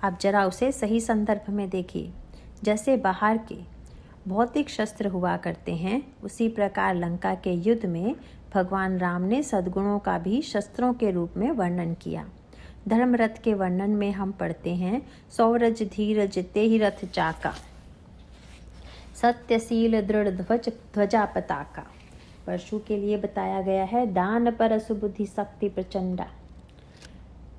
आप जरा उसे सही संदर्भ में देखिए। जैसे बाहर के भौतिक शस्त्र हुआ करते हैं, उसी प्रकार लंका के युद्ध में भगवान राम ने सद्गुणों का भी शस्त्रों के रूप में वर्णन किया। धर्मरथ के वर्णन में हम पढ़ते हैं, सौरज धीरज तेहि रथ चाका, सत्यशील दृढ़ ध्वजा पताका। परशु के लिए बताया गया है दान परशु बुद्धि शक्ति प्रचंडा।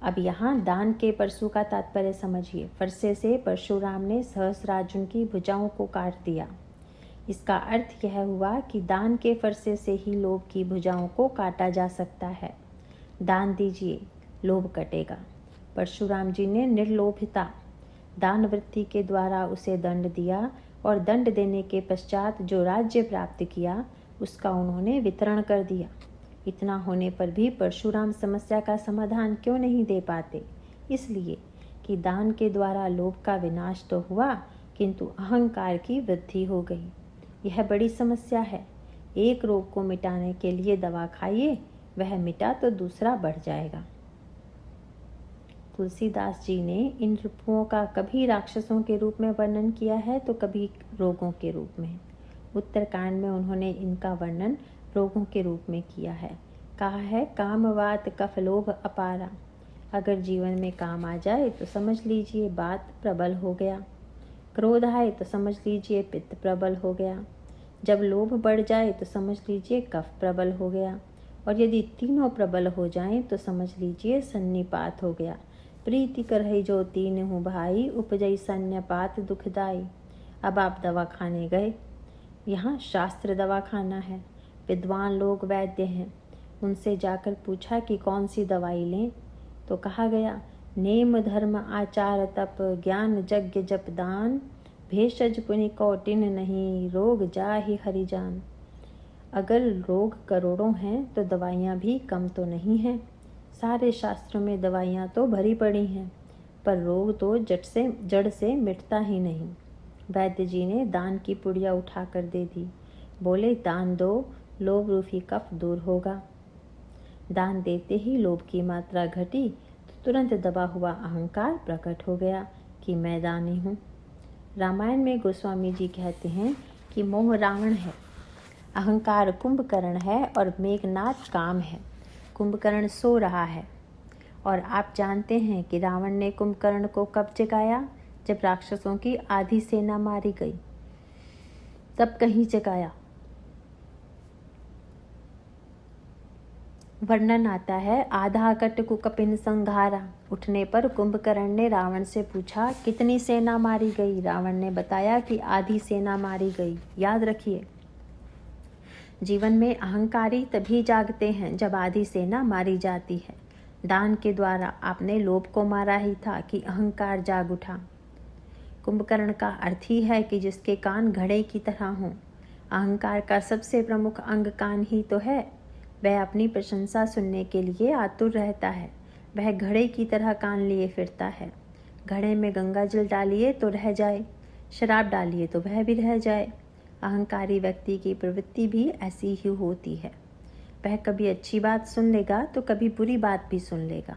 अब यहाँ दान के परशु का तात्पर्य समझिए। फरसे से परशुराम ने सहस्रार्जुन की भुजाओं को काट दिया। इसका अर्थ यह हुआ कि दान के फरसे से ही लोभ की भुजाओं को काटा जा सकता है। दान दीजिए, लोभ कटेगा। परशुराम जी ने निर्लोभिता दान वृत्ति के द्वारा उसे दंड दिया और दंड देने के पश्चात जो राज्य प्राप्त किया उसका उन्होंने वितरण कर दिया। इतना होने पर भी परशुराम समस्या का समाधान क्यों नहीं दे पाते? इसलिए कि दान के द्वारा लोभ का विनाश तो हुआ किंतु अहंकार की वृद्धि हो गई। यह बड़ी समस्या है। एक रोग को मिटाने के लिए दवा खाइए, वह मिटा तो दूसरा बढ़ जाएगा। तुलसीदास जी ने इन रिपुओं का कभी राक्षसों के रूप में वर्णन किया है तो कभी रोगों के रूप में। उत्तरकांड में उन्होंने इनका वर्णन रोगों के रूप में किया है। कहा है, कामवात कफ लोभ अपारा। अगर जीवन में काम आ जाए तो समझ लीजिए बात प्रबल हो गया। क्रोध आए तो समझ लीजिए पित्त प्रबल हो गया। जब लोभ बढ़ जाए तो समझ लीजिए कफ प्रबल हो गया। और यदि तीनों प्रबल हो जाएं तो समझ लीजिए सन्निपात हो गया। प्रीति करहि जो तीन हूँ भाई, उपजई सन्निपात दुखदाई। अब आप दवा खाने गए। यहाँ शास्त्र दवा खाना है। विद्वान लोग वैद्य हैं। उनसे जाकर पूछा कि कौन सी दवाई लें, तो कहा गया, नेम धर्म आचार तप ज्ञान यज्ञ जप दान, भेषज पुनि कौटिन नहीं, रोग जाहि हरि जान। अगर रोग करोड़ों हैं तो दवाइयाँ भी कम तो नहीं हैं। सारे शास्त्रों में दवाइयाँ तो भरी पड़ी हैं, पर रोग तो जड़ से मिटता ही नहीं। वैद्य जी ने दान की पुड़िया उठाकर दे दी। बोले, दान दो, लोभ रूपी कफ दूर होगा। दान देते ही लोभ की मात्रा घटी तो तुरंत दबा हुआ अहंकार प्रकट हो गया कि मैं दानी हूँ। रामायण में गोस्वामी जी कहते हैं कि मोह रावण है, अहंकार कुंभकर्ण है और मेघनाद काम है। कुंभकर्ण सो रहा है और आप जानते हैं कि रावण ने कुंभकर्ण को कब जगाया? जब राक्षसों की आधी सेना मारी गई तब कहीं जगाया। वर्णन आता है, आधा कटकु कपिन संघारा। उठने पर कुंभकर्ण ने रावण से पूछा, कितनी सेना मारी गई? रावण ने बताया कि आधी सेना मारी गई। याद रखिए, जीवन में अहंकारी तभी जागते हैं जब आधी सेना मारी जाती है। दान के द्वारा आपने लोभ को मारा ही था कि अहंकार जाग उठा। कुंभकर्ण का अर्थ ही है कि जिसके कान घड़े की तरह हों। अहंकार का सबसे प्रमुख अंग कान ही तो है। वह अपनी प्रशंसा सुनने के लिए आतुर रहता है। वह घड़े की तरह कान लिए फिरता है। घड़े में गंगा जल डालिए तो रह जाए, शराब डालिए तो वह भी रह जाए। अहंकारी व्यक्ति की प्रवृत्ति भी ऐसी ही होती है। वह कभी अच्छी बात सुन लेगा तो कभी बुरी बात भी सुन लेगा।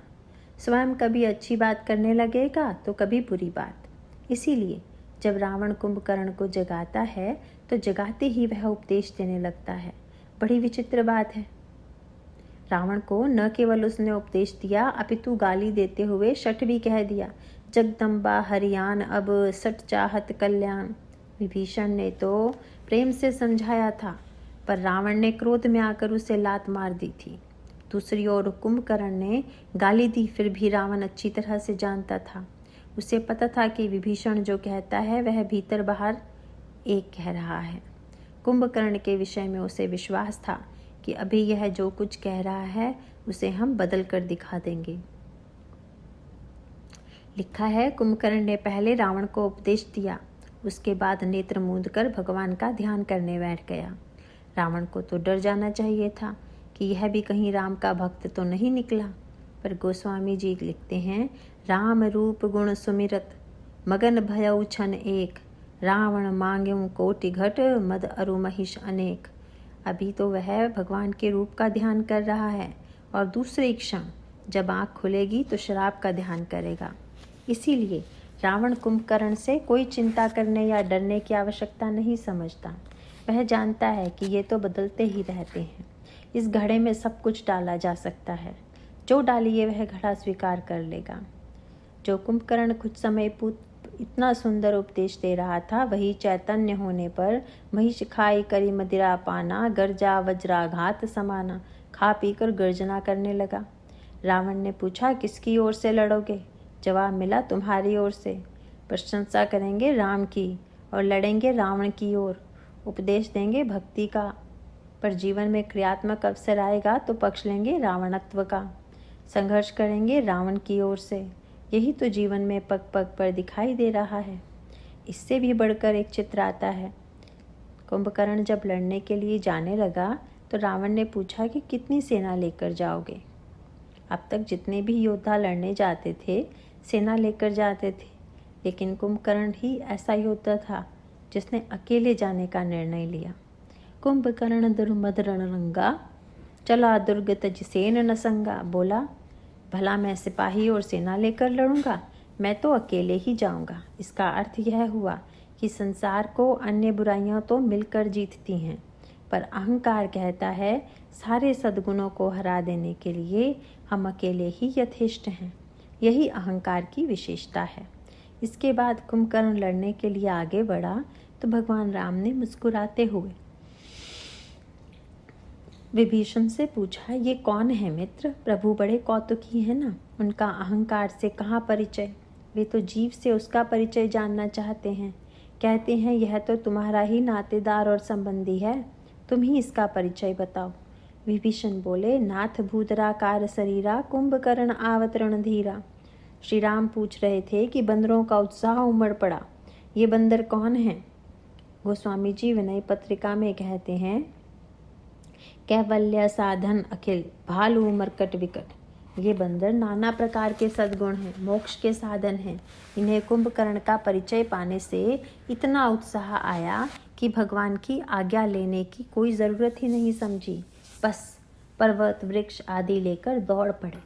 स्वयं कभी अच्छी बात करने लगेगा तो कभी बुरी बात। इसीलिए जब रावण कुंभकर्ण को जगाता है तो जगाते ही वह उपदेश देने लगता है। बड़ी विचित्र बात है। रावण को न केवल उसने उपदेश दिया अपितु गाली देते हुए शठ भी कह दिया। जगदम्बा हरियान अब सट चाहत कल्याण। विभीषण ने तो प्रेम से समझाया था, पर रावण ने क्रोध में आकर उसे लात मार दी थी। दूसरी ओर कुंभकर्ण ने गाली दी, फिर भी रावण अच्छी तरह से जानता था। उसे पता था कि विभीषण जो कहता है वह भीतर बाहर एक कह रहा है। कुंभकर्ण के विषय में उसे विश्वास था कि अभी यह जो कुछ कह रहा है उसे हम बदल कर दिखा देंगे। लिखा है, कुंभकर्ण ने पहले रावण को उपदेश दिया, उसके बाद नेत्र मूंद कर भगवान का ध्यान करने बैठ गया। रावण को तो डर जाना चाहिए था कि यह भी कहीं राम का भक्त तो नहीं निकला, पर गोस्वामी जी लिखते हैं, राम रूप गुण सुमिरत मगन भयउ छन एक, रावण मांग्यू कोटि घट मद अरु महिष अनेक। अभी तो वह भगवान के रूप का ध्यान कर रहा है और दूसरे क्षण जब आँख खुलेगी तो शराब का ध्यान करेगा। इसीलिए रावण कुंभकर्ण से कोई चिंता करने या डरने की आवश्यकता नहीं समझता। वह जानता है कि ये तो बदलते ही रहते हैं। इस घड़े में सब कुछ डाला जा सकता है, जो डालिए वह घड़ा स्वीकार कर लेगा। जो कुंभकर्ण कुछ समय पूर्व इतना सुंदर उपदेश दे रहा था, वही चैतन्य होने पर महिष खाई करी मदिरा पाना, गर्जा वज्राघात समाना, खा पीकर गर्जना करने लगा। रावण ने पूछा, किसकी ओर से लड़ोगे? जवाब मिला, तुम्हारी ओर से। प्रशंसा करेंगे राम की और लड़ेंगे रावण की ओर। उपदेश देंगे भक्ति का, पर जीवन में क्रियात्मक अवसर आएगा तो पक्ष लेंगे रावणत्व का। संघर्ष करेंगे रावण की ओर से। यही तो जीवन में पग पग पर दिखाई दे रहा है। इससे भी बढ़कर एक चित्र आता है। कुंभकर्ण जब लड़ने के लिए जाने लगा तो रावण ने पूछा कि कितनी सेना लेकर जाओगे? अब तक जितने भी योद्धा लड़ने जाते थे सेना लेकर जाते थे, लेकिन कुंभकर्ण ही ऐसा योद्धा था जिसने अकेले जाने का निर्णय लिया। कुंभकर्ण दुर्मद रणरंगा, चला दुर्ग तज सेन न संगा। बोला, भला मैं सिपाही और सेना लेकर लड़ूंगा? मैं तो अकेले ही जाऊंगा। इसका अर्थ यह हुआ कि संसार को अन्य बुराइयां तो मिलकर जीतती हैं, पर अहंकार कहता है सारे सद्गुणों को हरा देने के लिए हम अकेले ही यथेष्ट हैं। यही अहंकार की विशेषता है। इसके बाद कुंभकर्ण लड़ने के लिए आगे बढ़ा तो भगवान राम ने मुस्कुराते हुए विभीषण से पूछा, ये कौन है मित्र? प्रभु बड़े कौतुकी है ना, उनका अहंकार से कहाँ परिचय? वे तो जीव से उसका परिचय जानना चाहते हैं। कहते हैं यह तो तुम्हारा ही नातेदार और संबंधी है, तुम ही इसका परिचय बताओ। विभीषण बोले, नाथ भूतराकार शरीरा, कुंभकर्ण आवतरण धीरा। श्री राम पूछ रहे थे कि बंदरों का उत्साह उमड़ पड़ा। ये बंदर कौन है? गोस्वामी जी विनय पत्रिका में कहते हैं, कैवल्य साधन अखिल भालू मरकट विकट। ये बंदर नाना प्रकार के सद्गुण हैं, मोक्ष के साधन हैं। इन्हें कुंभकर्ण का परिचय पाने से इतना उत्साह आया कि भगवान की आज्ञा लेने की कोई ज़रूरत ही नहीं समझी, बस पर्वत वृक्ष आदि लेकर दौड़ पड़े।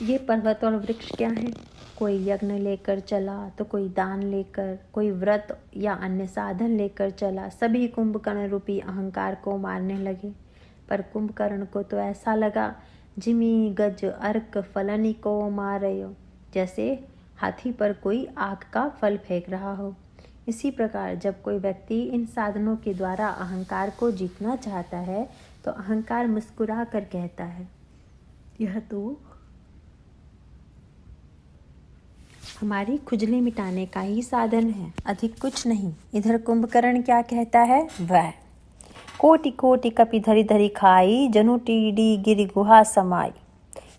ये पर्वत और वृक्ष क्या हैं? कोई यज्ञ लेकर चला तो कोई दान लेकर, कोई व्रत या अन्य साधन लेकर चला। सभी कुंभकर्ण रूपी अहंकार को मारने लगे। पर कुंभकर्ण को तो ऐसा लगा जिमी गज अर्क फलनी को मारयो, जैसे हाथी पर कोई आग का फल फेंक रहा हो। इसी प्रकार जब कोई व्यक्ति इन साधनों के द्वारा अहंकार को जीतना चाहता है तो अहंकार मुस्कुरा कर कहता है, यह तो हमारी खुजली मिटाने का ही साधन है, अधिक कुछ नहीं। इधर कुंभकर्ण क्या कहता है? वह कोटि कोटि कपि धरि धरि खाई, जनु टीडी गिरि गुहा समाई।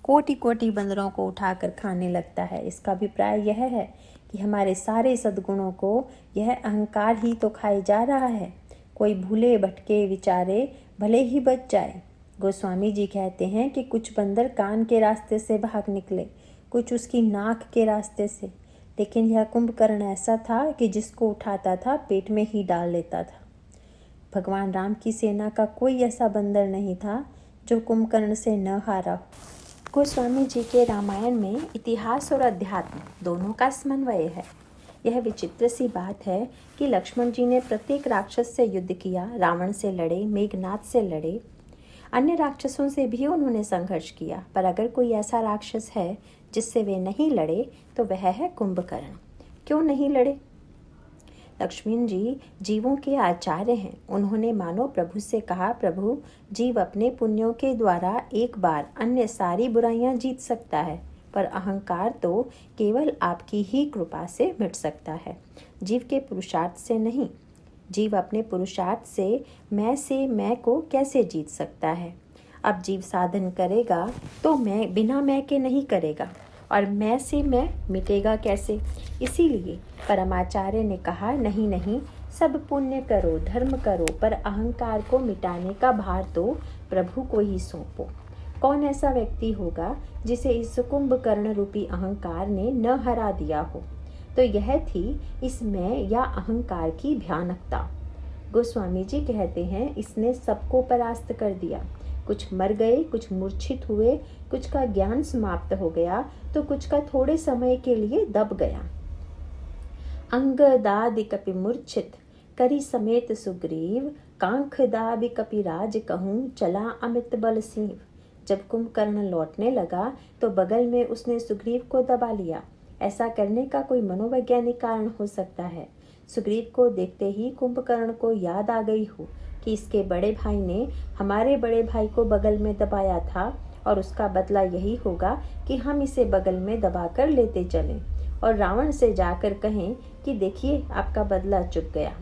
कोटि कोटि बंदरों को उठाकर खाने लगता है। इसका अभिप्राय यह है कि हमारे सारे सद्गुणों को यह अहंकार ही तो खाए जा रहा है। कोई भूले भटके विचारे भले ही बच जाए। गोस्वामी जी कहते हैं कि कुछ बंदर कान के रास्ते से भाग निकले, कुछ उसकी नाक के रास्ते से, लेकिन यह कुंभकर्ण ऐसा था कि जिसको उठाता था पेट में ही डाल लेता था। भगवान राम की सेना का कोई ऐसा बंदर नहीं था जो कुंभकर्ण से न हारा। गोस्वामी जी के रामायण में इतिहास और अध्यात्म दोनों का समन्वय है। यह विचित्र सी बात है कि लक्ष्मण जी ने प्रत्येक राक्षस से युद्ध किया, रावण से लड़े, मेघनाथ से लड़े, अन्य राक्षसों से भी उन्होंने संघर्ष किया, पर अगर कोई ऐसा राक्षस है जिससे वे नहीं लड़े तो वह है कुंभकर्ण। क्यों नहीं लड़े? लक्ष्मण जी जीवों के आचार्य हैं। उन्होंने मानो प्रभु से कहा, प्रभु, जीव अपने पुण्यों के द्वारा एक बार अन्य सारी बुराइयां जीत सकता है, पर अहंकार तो केवल आपकी ही कृपा से मिट सकता है, जीव के पुरुषार्थ से नहीं। जीव अपने पुरुषार्थ से मैं को कैसे जीत सकता है? अब जीव साधन करेगा तो मैं बिना मैं के नहीं करेगा, और मैं से मैं मिटेगा कैसे? इसीलिए परमाचार्य ने कहा, नहीं नहीं, सब पुण्य करो, धर्म करो, पर अहंकार को मिटाने का भार तो प्रभु को ही सौंपो। कौन ऐसा व्यक्ति होगा जिसे इस कुंभकर्ण रूपी अहंकार ने न हरा दिया हो? तो यह थी इस मैं या अहंकार की भयानकता। गोस्वामी जी कहते हैं, इसने सबको परास्त कर दिया। कुछ मर गए, कुछ मूर्छित हुए, कुछ का ज्ञान समाप्त हो गया, तो कुछ का थोड़े समय के लिए दब गया। अंग दादि कपि मूर्छित करी समेत सुग्रीव, कांख दाबि कपि राज कहूँ, चला अमित बल सीव। जब कुंभकर्ण लौटने लगा तो बगल में उसने सुग्रीव को दबा लिया। ऐसा करने का कोई मनोवैज्ञानिक कारण हो सकता है। सुग्रीव को देखते ही कुंभकर्ण को याद आ गई हो कि इसके बड़े भाई ने हमारे बड़े भाई को बगल में दबाया था, और उसका बदला यही होगा कि हम इसे बगल में दबाकर लेते चलें और रावण से जाकर कहें कि देखिए, आपका बदला चुक गया।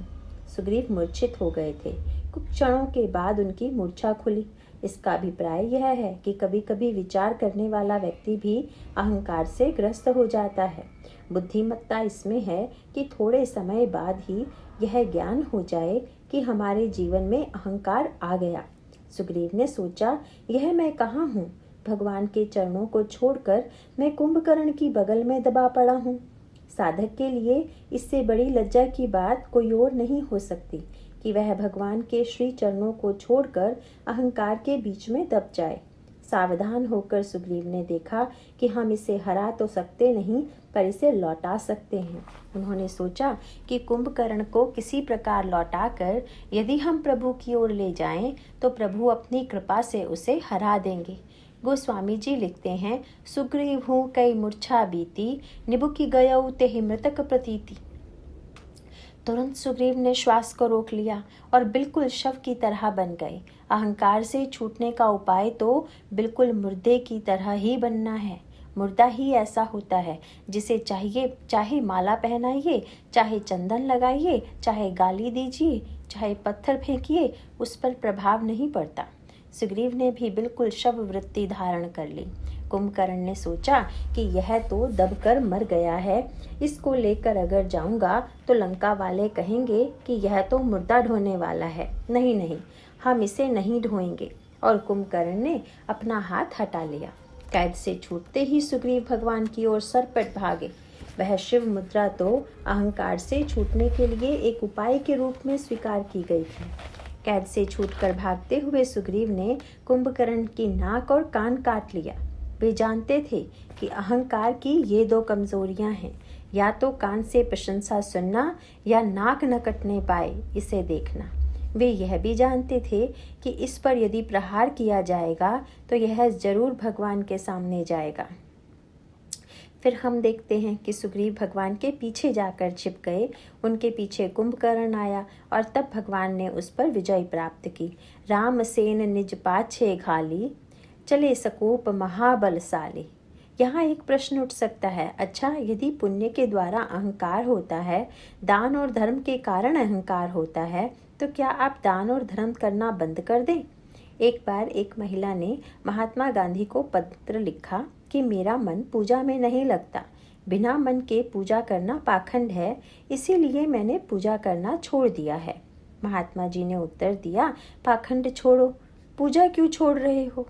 सुग्रीव मूर्छित हो गए थे। कुछ क्षणों के बाद उनकी मूर्छा खुली। इसका अभिप्राय यह है कि कभी कभी विचार करने वाला व्यक्ति भी अहंकार से ग्रस्त हो जाता है। बुद्धिमत्ता इसमें है कि थोड़े समय बाद ही यह ज्ञान हो जाए कि हमारे जीवन में अहंकार आ गया। सुग्रीव ने सोचा, यह मैं कहाँ हूँ? भगवान के चरणों को छोड़कर मैं कुंभकर्ण की बगल में दबा पड़ा हूँ। साधक के लिए इससे बड़ी लज्जा की बात कोई और नहीं हो सकती कि वह भगवान के श्री चरणों को छोड़कर अहंकार के बीच में दब जाए। सावधान होकर सुग्रीव ने देखा कि हम इसे हरा तो सकते नहीं, पर इसे लौटा सकते हैं। उन्होंने सोचा कि कुंभकर्ण को किसी प्रकार लौटाकर यदि हम प्रभु की ओर ले जाएं, तो प्रभु अपनी कृपा से उसे हरा देंगे। गोस्वामी जी लिखते हैं, सुग्रीव हूँ कई मूर्छा बीती, निबुकी गयौ तेहि मृतक प्रतीति। तुरंत सुग्रीव ने श्वास को रोक लिया और बिल्कुल शव की तरह बन गए। अहंकार से छूटने का उपाय तो बिल्कुल मुर्दे की तरह ही बनना है। मुर्दा ही ऐसा होता है जिसे चाहिए चाहे माला पहनाइए, चाहे चंदन लगाइए, चाहे गाली दीजिए, चाहे पत्थर फेंकिए, उस पर प्रभाव नहीं पड़ता। सुग्रीव ने भी बिल्कुल शव वृत्ति धारण कर ली। कुंभकर्ण ने सोचा कि यह तो दबकर मर गया है, इसको लेकर अगर जाऊंगा तो लंका वाले कहेंगे कि यह तो मुर्दा ढोने वाला है। नहीं नहीं, हम इसे नहीं ढोएंगे। और कुंभकर्ण ने अपना हाथ हटा लिया। कैद से छूटते ही सुग्रीव भगवान की ओर सरपट भागे। वह शिव मुद्रा तो अहंकार से छूटने के लिए एक उपाय के रूप में स्वीकार की गई थी। कैद से छूटकर भागते हुए सुग्रीव ने कुंभकर्ण की नाक और कान काट लिया। वे जानते थे कि अहंकार की ये दो कमजोरियां हैं, या तो कान से प्रशंसा सुनना या नाक न कटने पाए इसे देखना। वे यह भी जानते थे कि इस पर यदि प्रहार किया जाएगा तो यह जरूर भगवान के सामने जाएगा। फिर हम देखते हैं कि सुग्रीव भगवान के पीछे जाकर छिप गए। उनके पीछे कुंभकर्ण आया और तब भगवान ने उस पर विजय प्राप्त की। राम सेन निज पाछे घाली, चले सकोप महाबलशाली। यहाँ एक प्रश्न उठ सकता है, अच्छा यदि पुण्य के द्वारा अहंकार होता है, दान और धर्म के कारण अहंकार होता है, तो क्या आप दान और धर्म करना बंद कर दें? एक बार एक महिला ने महात्मा गांधी को पत्र लिखा कि मेरा मन पूजा में नहीं लगता, बिना मन के पूजा करना पाखंड है, इसीलिए मैंने पूजा करना छोड़ दिया है। महात्मा जी ने उत्तर दिया, पाखंड छोड़ो, पूजा क्यों छोड़ रहे हो?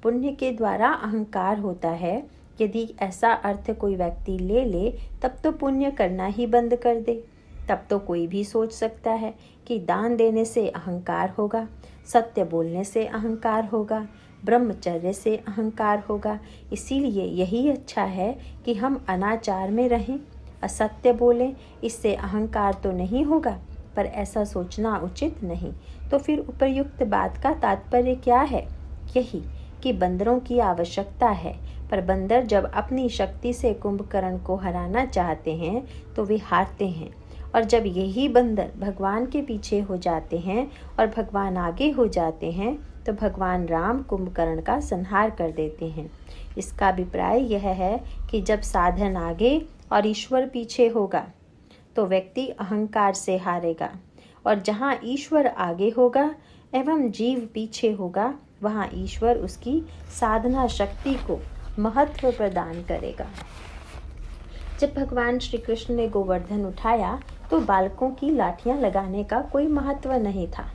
पुण्य के द्वारा अहंकार होता है। यदि ऐसा अर्थ कोई व्यक्ति ले ले तब तो पुण्य करना ही बंद कर दे। तब तो कोई भी सोच सकता है कि दान देने से अहंकार होगा, सत्य बोलने से अहंकार होगा, ब्रह्मचर्य से अहंकार होगा। इसीलिए यही अच्छा है कि हम अनाचार में रहें, असत्य बोलें, इससे अहंकार तो नहीं होगा, पर ऐसा सोचना उचित नहीं। तो फिर उपर्युक्त बात का तात्पर्य क्या है? यही कि बंदरों की आवश्यकता है, पर बंदर जब अपनी शक्ति से कुंभकर्ण को हराना चाहते हैं तो वे हारते हैं, और जब यही बंदर भगवान के पीछे हो जाते हैं और भगवान आगे हो जाते हैं तो भगवान राम कुंभकर्ण का संहार कर देते हैं। इसका अभिप्राय यह है कि जब साधन आगे और ईश्वर पीछे होगा तो व्यक्ति अहंकार से हारेगा, और जहाँ ईश्वर आगे होगा एवं जीव पीछे होगा वहाँ ईश्वर उसकी साधना शक्ति को महत्व प्रदान करेगा। जब भगवान श्री कृष्ण ने गोवर्धन उठाया तो बालकों की लाठियां लगाने का कोई महत्व नहीं था।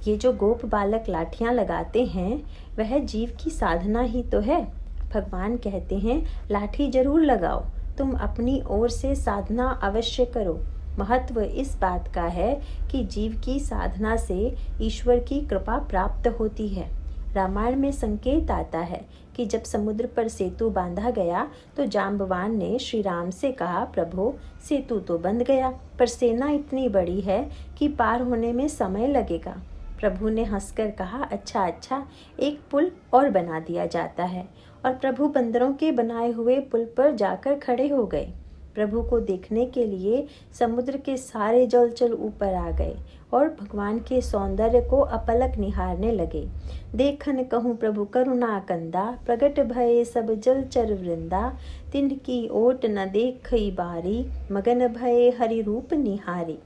ये जो गोप बालक लाठियां लगाते हैं वह जीव की साधना ही तो है। भगवान कहते हैं लाठी जरूर लगाओ, तुम अपनी ओर से साधना अवश्य करो। महत्व इस बात का है कि जीव की साधना से ईश्वर की कृपा प्राप्त होती है। रामायण में संकेत आता है कि जब समुद्र पर सेतु बांधा गया तो जाम्बवान ने श्री राम से कहा, प्रभु सेतु तो बंध गया पर सेना इतनी बड़ी है कि पार होने में समय लगेगा। प्रभु ने हंसकर कहा, अच्छा, एक पुल और बना दिया जाता है। और प्रभु बंदरों के बनाए हुए पुल पर जाकर खड़े हो गए। प्रभु को देखने के लिए समुद्र के सारे जलचर ऊपर आ गए और भगवान के सौंदर्य को अपलक निहारने लगे। देखन कहूँ प्रभु करुणा कंदा, प्रगट भये सब जलचर वृंदा, तिनकी ओट न देखई बारी, मगन भये हरि रूप निहारी।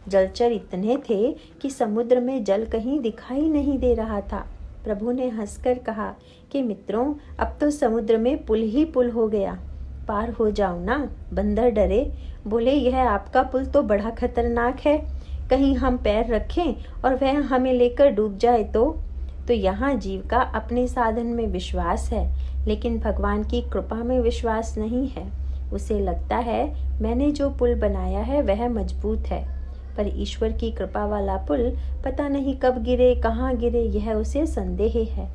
जलचर इतने थे कि समुद्र में जल कहीं दिखाई नहीं दे रहा था। प्रभु ने हंसकर कहा कि मित्रों, अब तो समुद्र में पुल ही पुल हो गया, पार हो जाओ ना। बंदर डरे, बोले यह आपका पुल तो बड़ा खतरनाक है, कहीं हम पैर रखें और वह हमें लेकर डूब जाए तो यहाँ जीव का अपने साधन में विश्वास है, लेकिन भगवान की कृपा में विश्वास नहीं है। उसे लगता है मैंने जो पुल बनाया है वह मजबूत है, पर ईश्वर की कृपा वाला पुल पता नहीं कब गिरे, कहाँ गिरे, यह उसे संदेह है।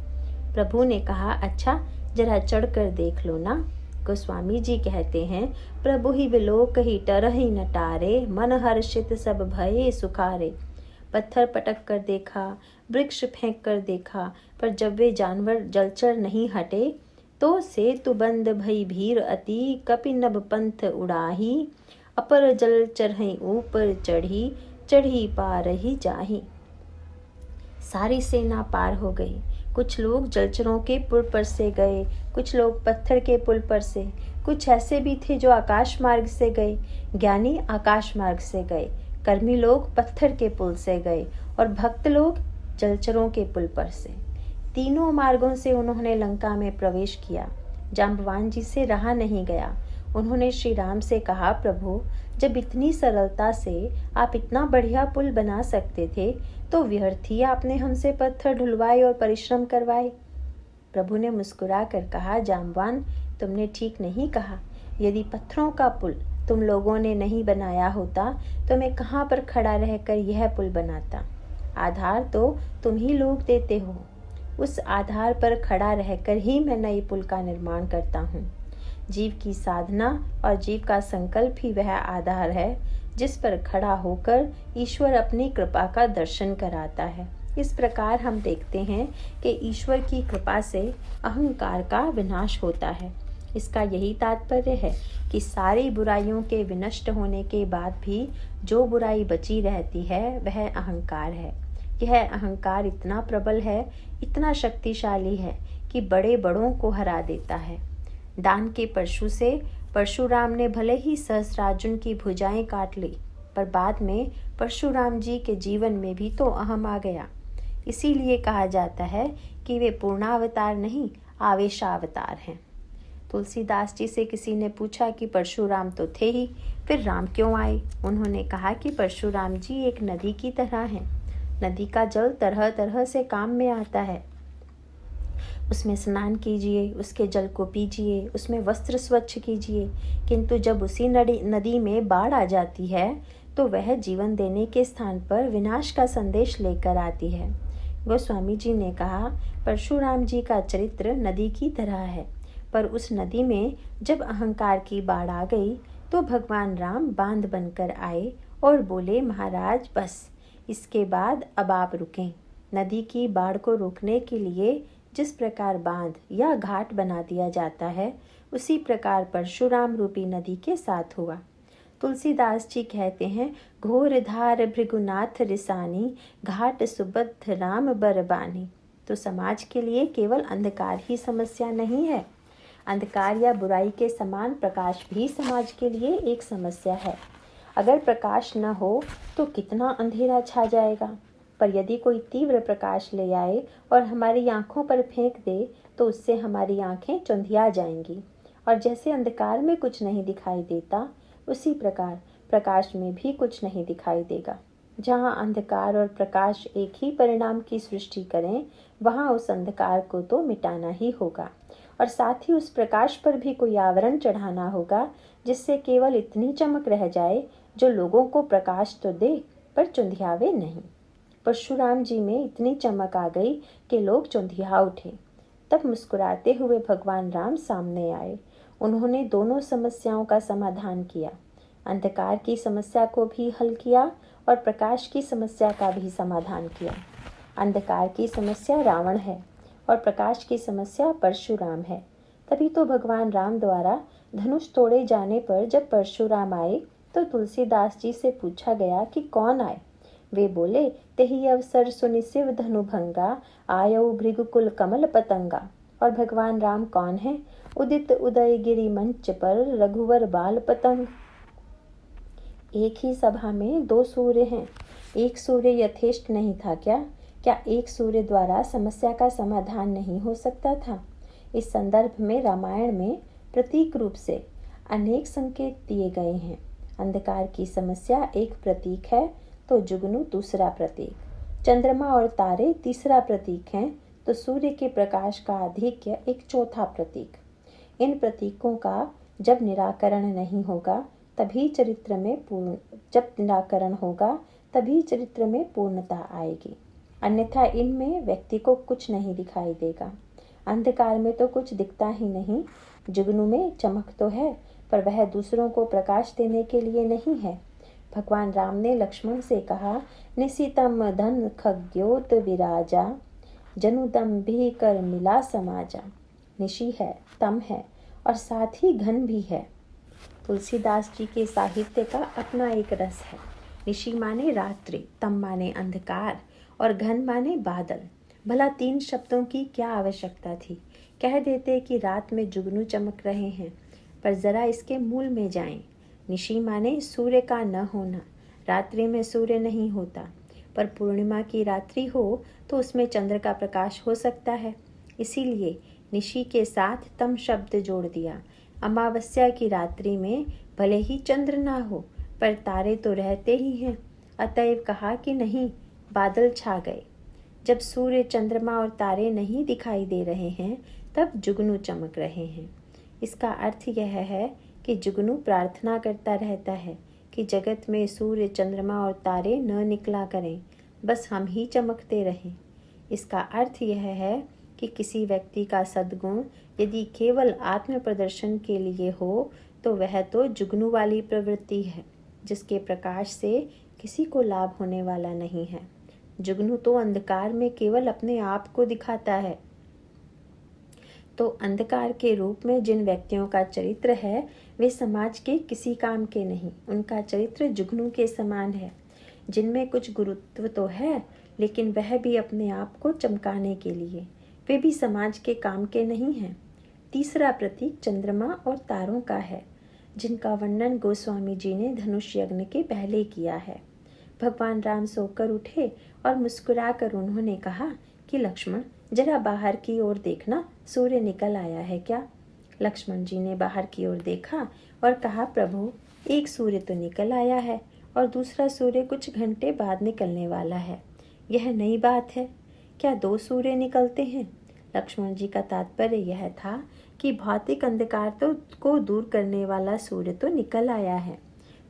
प्रभु ने कहा, अच्छा जरा चढ़कर देख लो ना। गोस्वामी जी कहते हैं, प्रभु ही विलोक ही टरहि न टारे, मन हर्षित सब भये सुखारे। पत्थर पटक कर देखा, वृक्ष फेंक कर देखा, पर जब वे जानवर जलचर नहीं हटे तो सेतु बंद भई भीर अति, कपि नभ पंथ उड़ाही, अपर जल चढ़ई ऊपर चढ़ी, चढ़ी पार ही जाही। सारी सेना पार हो गई। कुछ लोग जलचरों के पुल पर से गए, कुछ लोग पत्थर के पुल पर से, कुछ ऐसे भी थे जो आकाश मार्ग से गए। ज्ञानी आकाश मार्ग से गए, कर्मी लोग पत्थर के पुल से गए और भक्त लोग जलचरों के पुल पर से। तीनों मार्गों से उन्होंने लंका में प्रवेश किया। जाम्बवान जी से रहा नहीं गया। उन्होंने श्री राम से कहा, प्रभु जब इतनी सरलता से आप इतना बढ़िया पुल बना सकते थे तो व्यर्थ ही आपने हमसे पत्थर ढुलवाए और परिश्रम करवाए। प्रभु ने मुस्कुरा कर कहा, जाम्बवान तुमने ठीक नहीं कहा। यदि पत्थरों का पुल तुम लोगों ने नहीं बनाया होता तो मैं कहाँ पर खड़ा रहकर यह पुल बनाता। आधार तो तुम ही लोग देते हो, उस आधार पर खड़ा रहकर ही मैं नई पुल का निर्माण करता हूँ। जीव की साधना और जीव का संकल्प ही वह आधार है जिस पर खड़ा होकर ईश्वर अपनी कृपा का दर्शन कराता है। इस प्रकार हम देखते हैं कि ईश्वर की कृपा से अहंकार का विनाश होता है। इसका यही तात्पर्य है कि सारी बुराइयों के विनष्ट होने के बाद भी जो बुराई बची रहती है वह अहंकार है। यह अहंकार इतना प्रबल है, इतना शक्तिशाली है कि बड़े बड़ों को हरा देता है। दान के परशु से परशुराम ने भले ही सहस्रार्जुन की भुजाएं काट ली, पर बाद में परशुराम जी के जीवन में भी तो अहम आ गया। इसीलिए कहा जाता है कि वे पूर्णावतार नहीं, आवेशावतार हैं। तुलसीदास जी से किसी ने पूछा कि परशुराम तो थे ही, फिर राम क्यों आए? उन्होंने कहा कि परशुराम जी एक नदी की तरह हैं। नदी का जल तरह तरह से काम में आता है। उसमें स्नान कीजिए, उसके जल को पीजिए, उसमें वस्त्र स्वच्छ कीजिए, किंतु जब उसी नदी में बाढ़ आ जाती है तो वह जीवन देने के स्थान पर विनाश का संदेश लेकर आती है। गोस्वामी जी ने कहा, परशुराम जी का चरित्र नदी की तरह है, पर उस नदी में जब अहंकार की बाढ़ आ गई तो भगवान राम बांध बनकर आए और बोले, महाराज बस, इसके बाद अब आप रुकें। नदी की बाढ़ को रोकने के लिए जिस प्रकार बांध या घाट बना दिया जाता है, उसी प्रकार परशुराम रूपी नदी के साथ हुआ। तुलसीदास जी कहते हैं, घोर धार भृगुनाथ रिसानी, घाट सुबद्ध राम बरबानी। तो समाज के लिए केवल अंधकार ही समस्या नहीं है, अंधकार या बुराई के समान प्रकाश भी समाज के लिए एक समस्या है। अगर प्रकाश न हो तो कितना अंधेरा छा जाएगा, पर यदि कोई तीव्र प्रकाश ले आए और हमारी आँखों पर फेंक दे तो उससे हमारी आँखें चुंधिया जाएंगी, और जैसे अंधकार में कुछ नहीं दिखाई देता, उसी प्रकार प्रकाश में भी कुछ नहीं दिखाई देगा। जहाँ अंधकार और प्रकाश एक ही परिणाम की सृष्टि करें, वहाँ उस अंधकार को तो मिटाना ही होगा, और साथ ही उस प्रकाश पर भी कोई आवरण चढ़ाना होगा, जिससे केवल इतनी चमक रह जाए जो लोगों को प्रकाश तो दे पर चुंधियावे नहीं। परशुराम जी में इतनी चमक आ गई कि लोग चुंधिया उठे। तब मुस्कुराते हुए भगवान राम सामने आए। उन्होंने दोनों समस्याओं का समाधान किया, अंधकार की समस्या को भी हल किया और प्रकाश की समस्या का भी समाधान किया। अंधकार की समस्या रावण है और प्रकाश की समस्या परशुराम है। तभी तो भगवान राम द्वारा धनुष तोड़े जाने पर जब परशुराम आए तो तुलसीदास जी से पूछा गया कि कौन आए। वे बोले, तेहि अवसर सुनि शिव धनु भंगा, आयौ भृगुकुल कमल पतंगा। और भगवान राम कौन है? उदित उदय गिरि मंच पर रघुवर बाल पतंग। एक ही सभा में दो सूर्य हैं, एक सूर्य यथेष्ट नहीं था क्या? क्या एक सूर्य द्वारा समस्या का समाधान नहीं हो सकता था? इस संदर्भ में रामायण में प्रतीक रूप से अनेक संकेत दिए गए हैं। अंधकार की समस्या एक प्रतीक है तो जुगनू दूसरा प्रतीक, चंद्रमा और तारे तीसरा प्रतीक हैं तो सूर्य के प्रकाश का आधिक्य एक चौथा प्रतीक। इन प्रतीकों का जब निराकरण नहीं होगा तभी चरित्र में पूर्णता आएगी, अन्यथा इनमें व्यक्ति को कुछ नहीं दिखाई देगा। अंधकार में तो कुछ दिखता ही नहीं। जुगनू में चमक तो है, पर वह दूसरों को प्रकाश देने के लिए नहीं है। भगवान राम ने लक्ष्मण से कहा, निशितम धन खग्योत विराजा, जनुदम भी कर मिला समाजा। निशि है, तम है और साथ ही घन भी है। तुलसीदास जी के साहित्य का अपना एक रस है। निशि माने रात्रि, तम माने अंधकार और घन माने बादल। भला 3 शब्दों की क्या आवश्यकता थी? कह देते कि रात में जुगनू चमक रहे हैं, पर जरा इसके मूल में जाएं। निशि माने सूर्य का न होना, रात्रि में सूर्य नहीं होता, पर पूर्णिमा की रात्रि हो तो उसमें चंद्र का प्रकाश हो सकता है। इसीलिए निशि के साथ तम शब्द जोड़ दिया। अमावस्या की रात्रि में भले ही चंद्र ना हो, पर तारे तो रहते ही हैं। अतएव कहा कि नहीं, बादल छा गए। जब सूर्य, चंद्रमा और तारे नहीं दिखाई दे रहे हैं, तब जुगनू चमक रहे हैं। इसका अर्थ यह है कि जुगनू प्रार्थना करता रहता है कि जगत में सूर्य, चंद्रमा और तारे न निकला करें, बस हम ही चमकते रहें। इसका अर्थ यह है कि किसी व्यक्ति का सद्गुण यदि केवल आत्म प्रदर्शन के लिए हो तो वह तो जुगनू वाली प्रवृत्ति है, जिसके प्रकाश से किसी को लाभ होने वाला नहीं है। जुगनू तो अंधकार में केवल अपने आप को दिखाता है। तो अंधकार के रूप में जिन व्यक्तियों का चरित्र है वे समाज के किसी काम के नहीं, उनका चरित्र जुगनू के समान है, जिनमें कुछ गुरुत्व तो है, लेकिन वह भी अपने आप को चमकाने के लिए, वे भी समाज के काम के नहीं हैं। तीसरा प्रतीक चंद्रमा और तारों का है। जिनका वर्णन गोस्वामी जी ने धनुष यज्ञ के पहले किया है। भगवान राम सोकर उठे और मुस्कुराकर उन्होंने कहा कि लक्ष्मण, जरा बाहर की ओर देखना, सूर्य निकल आया है क्या? लक्ष्मण जी ने बाहर की ओर देखा और कहा, प्रभु, एक सूर्य तो निकल आया है और दूसरा सूर्य कुछ घंटे बाद निकलने वाला है। यह नई बात है। क्या दो सूर्य निकलते हैं? लक्ष्मण जी का तात्पर्य यह था कि भौतिक अंधकार को दूर करने वाला सूर्य तो निकल आया है,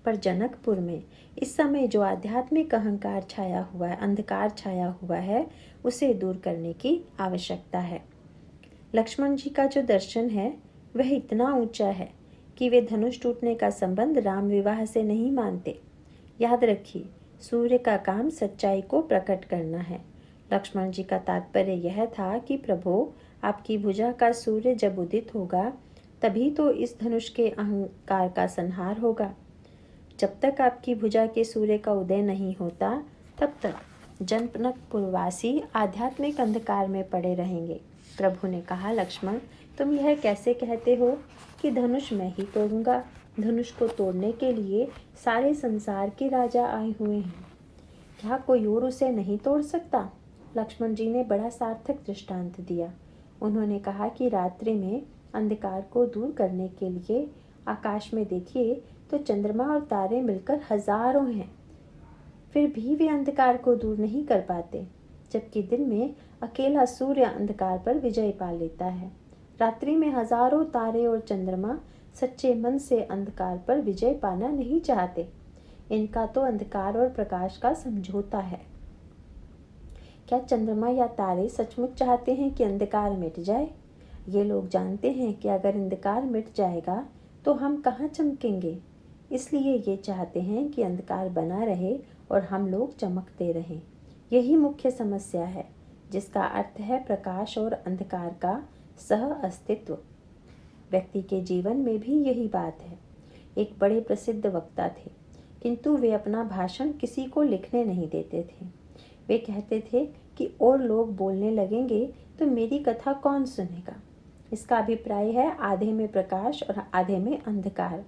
पर जनकपुर में इस समय जो आध्यात्मिक अहंकार छाया हुआ है, अंधकार छाया हुआ है, उसे दूर करने की आवश्यकता है। लक्ष्मण जी का जो दर्शन है वह इतना ऊंचा है कि वे धनुष टूटने का संबंध राम विवाह से नहीं मानते। याद रखिए, सूर्य का काम सच्चाई को प्रकट करना है। लक्ष्मण जी का तात्पर्य यह था कि प्रभु, आपकी भुजा का सूर्य जब उदित होगा तभी तो इस धनुष के अहंकार का संहार होगा। जब तक आपकी भुजा के सूर्य का उदय नहीं होता तब तक जनकपुरवासी आध्यात्मिक अंधकार में पड़े रहेंगे। प्रभु ने कहा, लक्ष्मण, तुम यह कैसे कहते हो कि धनुष मैं ही तोड़ूंगा? धनुष को तोड़ने के लिए सारे संसार के राजा आए हुए हैं, क्या कोई और उसे नहीं तोड़ सकता? लक्ष्मण जी ने बड़ा सार्थक दृष्टांत दिया। उन्होंने कहा कि रात्रि में अंधकार को दूर करने के लिए आकाश में देखिए तो चंद्रमा और तारे मिलकर हजारों हैं, फिर भी वे अंधकार को दूर नहीं कर पाते, जबकि दिन में अकेला सूर्य अंधकार पर विजय पा लेता है। रात्रि में हजारों तारे और चंद्रमा सच्चे मन से अंधकार पर विजय पाना नहीं चाहते। इनका तो अंधकार और प्रकाश का समझौता है। क्या चंद्रमा या तारे सचमुच चाहते हैं कि अंधकार मिट जाए? ये लोग जानते हैं कि अगर अंधकार मिट जाएगा तो हम कहाँ चमकेंगे, इसलिए ये चाहते हैं कि अंधकार बना रहे और हम लोग चमकते रहें। यही मुख्य समस्या है, जिसका अर्थ है प्रकाश और अंधकार का सह अस्तित्व। व्यक्ति के जीवन में भी यही बात है। एक बड़े प्रसिद्ध वक्ता थे, किंतु वे अपना भाषण किसी को लिखने नहीं देते थे। वे कहते थे कि और लोग बोलने लगेंगे तो मेरी कथा कौन सुनेगा। इसका अभिप्राय है आधे में प्रकाश और आधे में अंधकार।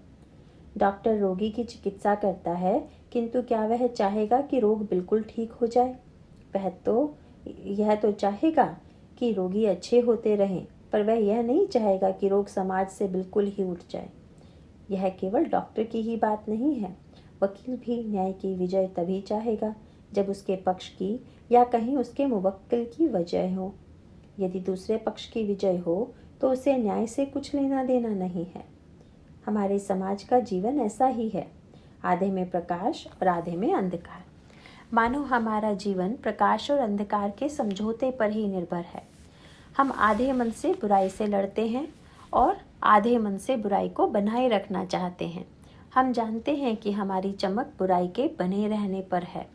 डॉक्टर रोगी की चिकित्सा करता है, किंतु क्या वह चाहेगा कि रोग बिल्कुल ठीक हो जाए? यह तो चाहेगा कि रोगी अच्छे होते रहें, पर वह यह नहीं चाहेगा कि रोग समाज से बिल्कुल ही उठ जाए। यह केवल डॉक्टर की ही बात नहीं है। वकील भी न्याय की विजय तभी चाहेगा जब उसके पक्ष की या कहीं उसके मुवक्किल की विजय हो। यदि दूसरे पक्ष की विजय हो तो उसे न्याय से कुछ लेना देना नहीं है। हमारे समाज का जीवन ऐसा ही है, आधे में प्रकाश और आधे में अंधकार। मानो हमारा जीवन प्रकाश और अंधकार के समझौते पर ही निर्भर है। हम आधे मन से बुराई से लड़ते हैं और आधे मन से बुराई को बनाए रखना चाहते हैं। हम जानते हैं कि हमारी चमक बुराई के बने रहने पर है।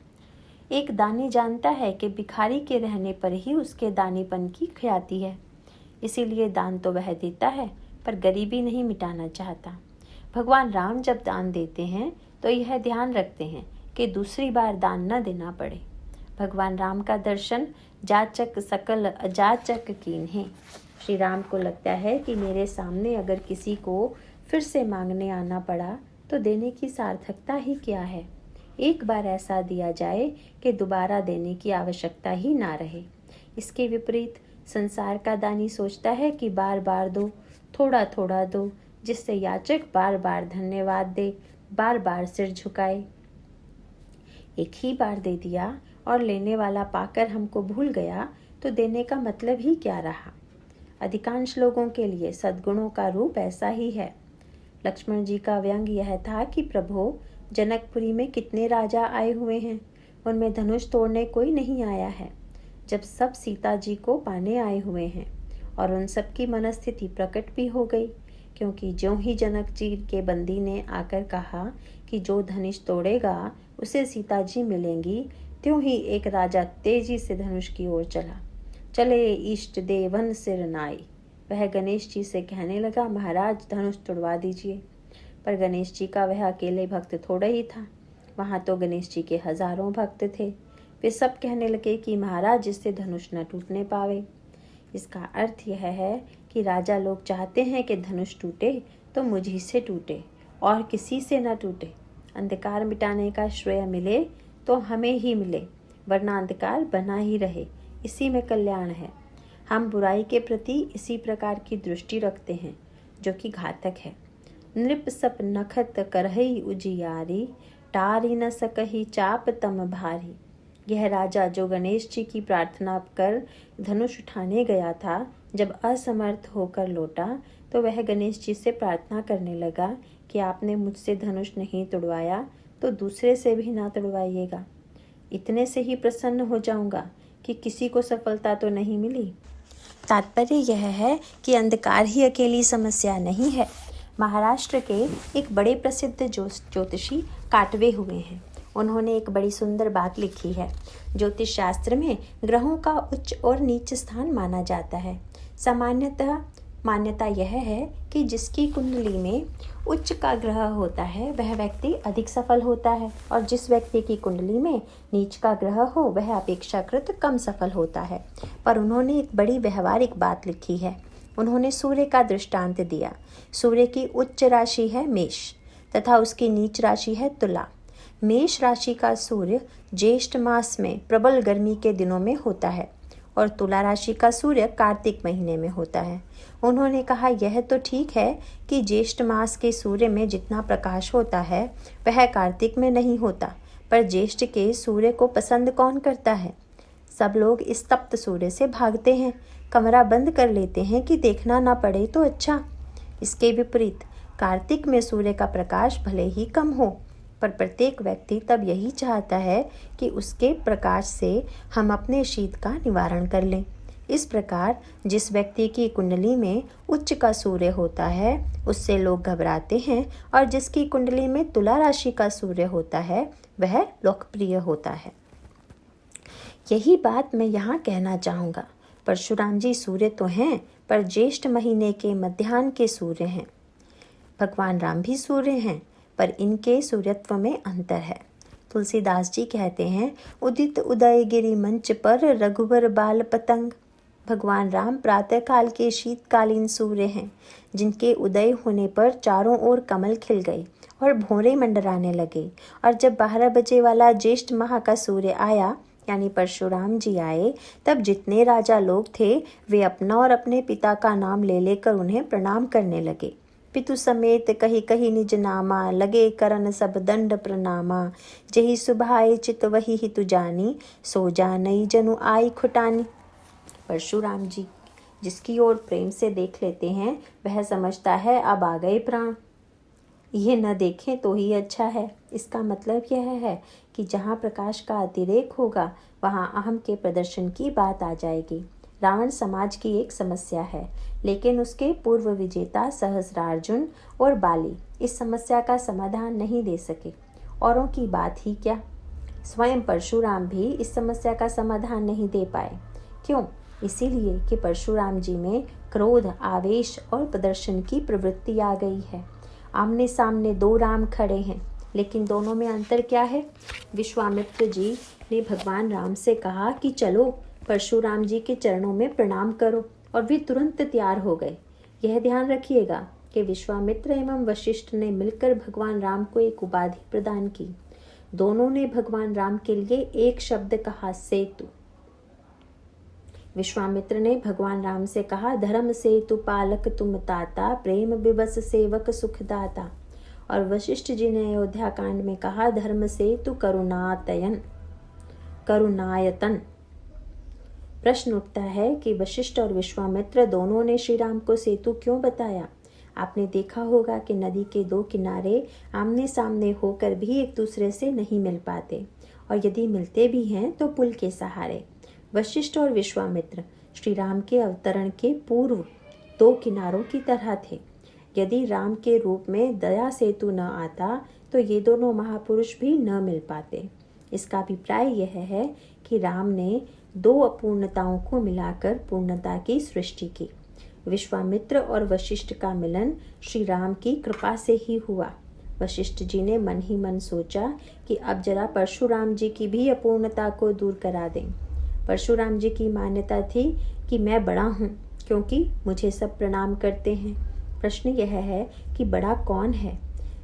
एक दानी जानता है कि भिखारी के रहने पर ही उसके दानीपन की ख्याति है, इसीलिए दान तो वह देता है पर गरीबी नहीं मिटाना चाहता। भगवान राम जब दान देते हैं तो यह ध्यान रखते हैं कि दूसरी बार दान न देना पड़े। भगवान राम का दर्शन जाचक सकल अजाचक कीन्हे। श्री राम को लगता है कि मेरे सामने अगर किसी को फिर से मांगने आना पड़ा तो देने की सार्थकता ही क्या है। एक बार ऐसा दिया जाए कि दोबारा देने की आवश्यकता ही ना रहे। इसके विपरीत संसार का दानी सोचता है कि बार बार दो, थोड़ा थोड़ा दो, जिससे याचक बार बार धन्यवाद दे, बार बार सिर झुकाए। एक ही बार दे दिया और लेने वाला पाकर हमको भूल गया तो देने का मतलब ही क्या रहा। अधिकांश लोगों के लिए सद्गुणों का रूप ऐसा ही है। लक्ष्मण जी का व्यंग यह था कि प्रभु, जनकपुरी में कितने राजा आए हुए हैं, उनमें धनुष तोड़ने कोई नहीं आया है, जब सब सीता जी को पाने आए हुए हैं। और उन सब की मनस्थिति प्रकट भी हो गई, क्योंकि ज्यों ही जनक जी के बंदी ने आकर कहा कि जो धनुष तोड़ेगा उसे सीता जी मिलेंगी, त्यों ही एक राजा तेजी से धनुष की ओर चला। चले इष्ट देवन सिर नाई। वह गणेश जी से कहने लगा, महाराज धनुष तोड़वा दीजिए। पर गणेश जी का वह अकेले भक्त थोड़ा ही था, वहाँ तो गणेश जी के हजारों भक्त थे। वे सब कहने लगे कि महाराज जिससे धनुष न टूटने पावे। इसका अर्थ यह है कि राजा लोग चाहते हैं कि धनुष टूटे तो मुझी से टूटे और किसी से न टूटे। अंधकार मिटाने का श्रेय मिले तो हमें ही मिले, वरना अंधकार बना ही रहे, इसी में कल्याण है। हम बुराई के प्रति इसी प्रकार की दृष्टि रखते हैं जो कि घातक है। नृप सप नखत करहई उजियारी, टारी न सकही चाप तम भारी। यह राजा जो गणेश जी की प्रार्थना कर धनुष उठाने गया था, जब असमर्थ होकर लौटा तो वह गणेश जी से प्रार्थना करने लगा कि आपने मुझसे धनुष नहीं तुड़वाया तो दूसरे से भी ना तुड़वाइएगा। इतने से ही प्रसन्न हो जाऊंगा कि किसी को सफलता तो नहीं मिली। तात्पर्य यह है कि अंधकार ही अकेली समस्या नहीं है। महाराष्ट्र के एक बड़े प्रसिद्ध ज्योतिषी काटवे हुए हैं। उन्होंने एक बड़ी सुंदर बात लिखी है। ज्योतिष शास्त्र में ग्रहों का उच्च और नीच स्थान माना जाता है। सामान्यतः मान्यता यह है कि जिसकी कुंडली में उच्च का ग्रह होता है वह व्यक्ति अधिक सफल होता है, और जिस व्यक्ति की कुंडली में नीच का ग्रह हो वह अपेक्षाकृत कम सफल होता है। पर उन्होंने एक बड़ी व्यवहारिक बात लिखी है। उन्होंने सूर्य का दृष्टांत दिया। सूर्य की उच्च राशि है मेष तथा उसकी नीच राशि है तुला। मेष राशि का सूर्य ज्येष्ठ मास में प्रबल गर्मी के दिनों में होता है और तुला राशि का सूर्य कार्तिक महीने में होता है। उन्होंने कहा, यह तो ठीक है कि ज्येष्ठ मास के सूर्य में जितना प्रकाश होता है वह कार्तिक में नहीं होता, पर ज्येष्ठ के सूर्य को पसंद कौन करता है? सब लोग इस तप्त सूर्य से भागते हैं, कमरा बंद कर लेते हैं कि देखना ना पड़े तो अच्छा। इसके विपरीत कार्तिक में सूर्य का प्रकाश भले ही कम हो, पर प्रत्येक व्यक्ति तब यही चाहता है कि उसके प्रकाश से हम अपने शीत का निवारण कर लें। इस प्रकार जिस व्यक्ति की कुंडली में उच्च का सूर्य होता है उससे लोग घबराते हैं, और जिसकी कुंडली में तुला राशि का सूर्य होता है वह लोकप्रिय होता है। यही बात मैं यहाँ कहना चाहूँगा। परशुराम जी सूर्य तो हैं, पर ज्येष्ठ महीने के मध्याह्न के सूर्य हैं। भगवान राम भी सूर्य हैं, पर इनके सूर्यत्व में अंतर है। तुलसीदास जी कहते हैं, उदित उदय गिरि मंच पर रघुवर बाल पतंग। भगवान राम प्रातःकाल के शीतकालीन सूर्य हैं, जिनके उदय होने पर चारों ओर कमल खिल गए और भौरे मंडराने लगे। और जब 12 बजे वाला ज्येष्ठ माह का सूर्य आया, यानी परशुराम जी आए, तब जितने राजा लोग थे वे अपना और अपने पिता का नाम ले लेकर उन्हें प्रणाम करने लगे। पितु समेत कही कही निज नामा, लगे करन सब दंड प्रणामा। जही सुभाए चित वही हितु जानी, सो जानई जनु आई खुटानी। परशुराम जी जिसकी ओर प्रेम से देख लेते हैं वह समझता है अब आ गए प्राण, ये न देखें तो ही अच्छा है। इसका मतलब यह है कि जहाँ प्रकाश का अतिरेक होगा वहाँ अहम के प्रदर्शन की बात आ जाएगी। रावण समाज की एक समस्या है, लेकिन उसके पूर्व विजेता सहस्रार्जुन और बाली इस समस्या का समाधान नहीं दे सके। औरों की बात ही क्या, स्वयं परशुराम भी इस समस्या का समाधान नहीं दे पाए। क्यों? इसीलिए कि परशुराम जी में क्रोध, आवेश और प्रदर्शन की प्रवृत्ति आ गई है। आमने सामने 2 राम खड़े हैं, लेकिन दोनों में अंतर क्या है? विश्वामित्र जी ने भगवान राम से कहा कि चलो परशुराम जी के चरणों में प्रणाम करो, और वे तुरंत तैयार हो गए। यह ध्यान रखिएगा कि विश्वामित्र एवं वशिष्ठ ने मिलकर भगवान राम को एक उपाधि प्रदान की। दोनों ने भगवान राम के लिए एक शब्द कहा, सेतु। विश्वामित्र ने भगवान राम से कहा, धर्म सेतु पालक तुम ताता, प्रेम विवश सेवक सुखदाता। और वशिष्ठ जी ने अयोध्या कांड में कहा, धर्म सेतु करुणायतन। प्रश्न उठता है कि वशिष्ठ और विश्वामित्र दोनों ने श्री राम को सेतु क्यों बताया? आपने देखा होगा कि नदी के 2 किनारे आमने सामने होकर भी एक दूसरे से नहीं मिल पाते, और यदि मिलते भी हैं तो पुल के सहारे। वशिष्ठ और विश्वामित्र श्री राम के अवतरण के पूर्व 2 किनारों की तरह थे। यदि राम के रूप में दया सेतु न आता तो ये दोनों महापुरुष भी न मिल पाते। इसका अभिप्राय यह है कि राम ने 2 अपूर्णताओं को मिलाकर पूर्णता की सृष्टि की। विश्वामित्र और वशिष्ठ का मिलन श्री राम की कृपा से ही हुआ। वशिष्ठ जी ने मन ही मन सोचा कि अब जरा परशुराम जी की भी अपूर्णता को दूर करा दें। परशुराम जी की मान्यता थी कि मैं बड़ा हूँ क्योंकि मुझे सब प्रणाम करते हैं। प्रश्न यह है कि बड़ा कौन है?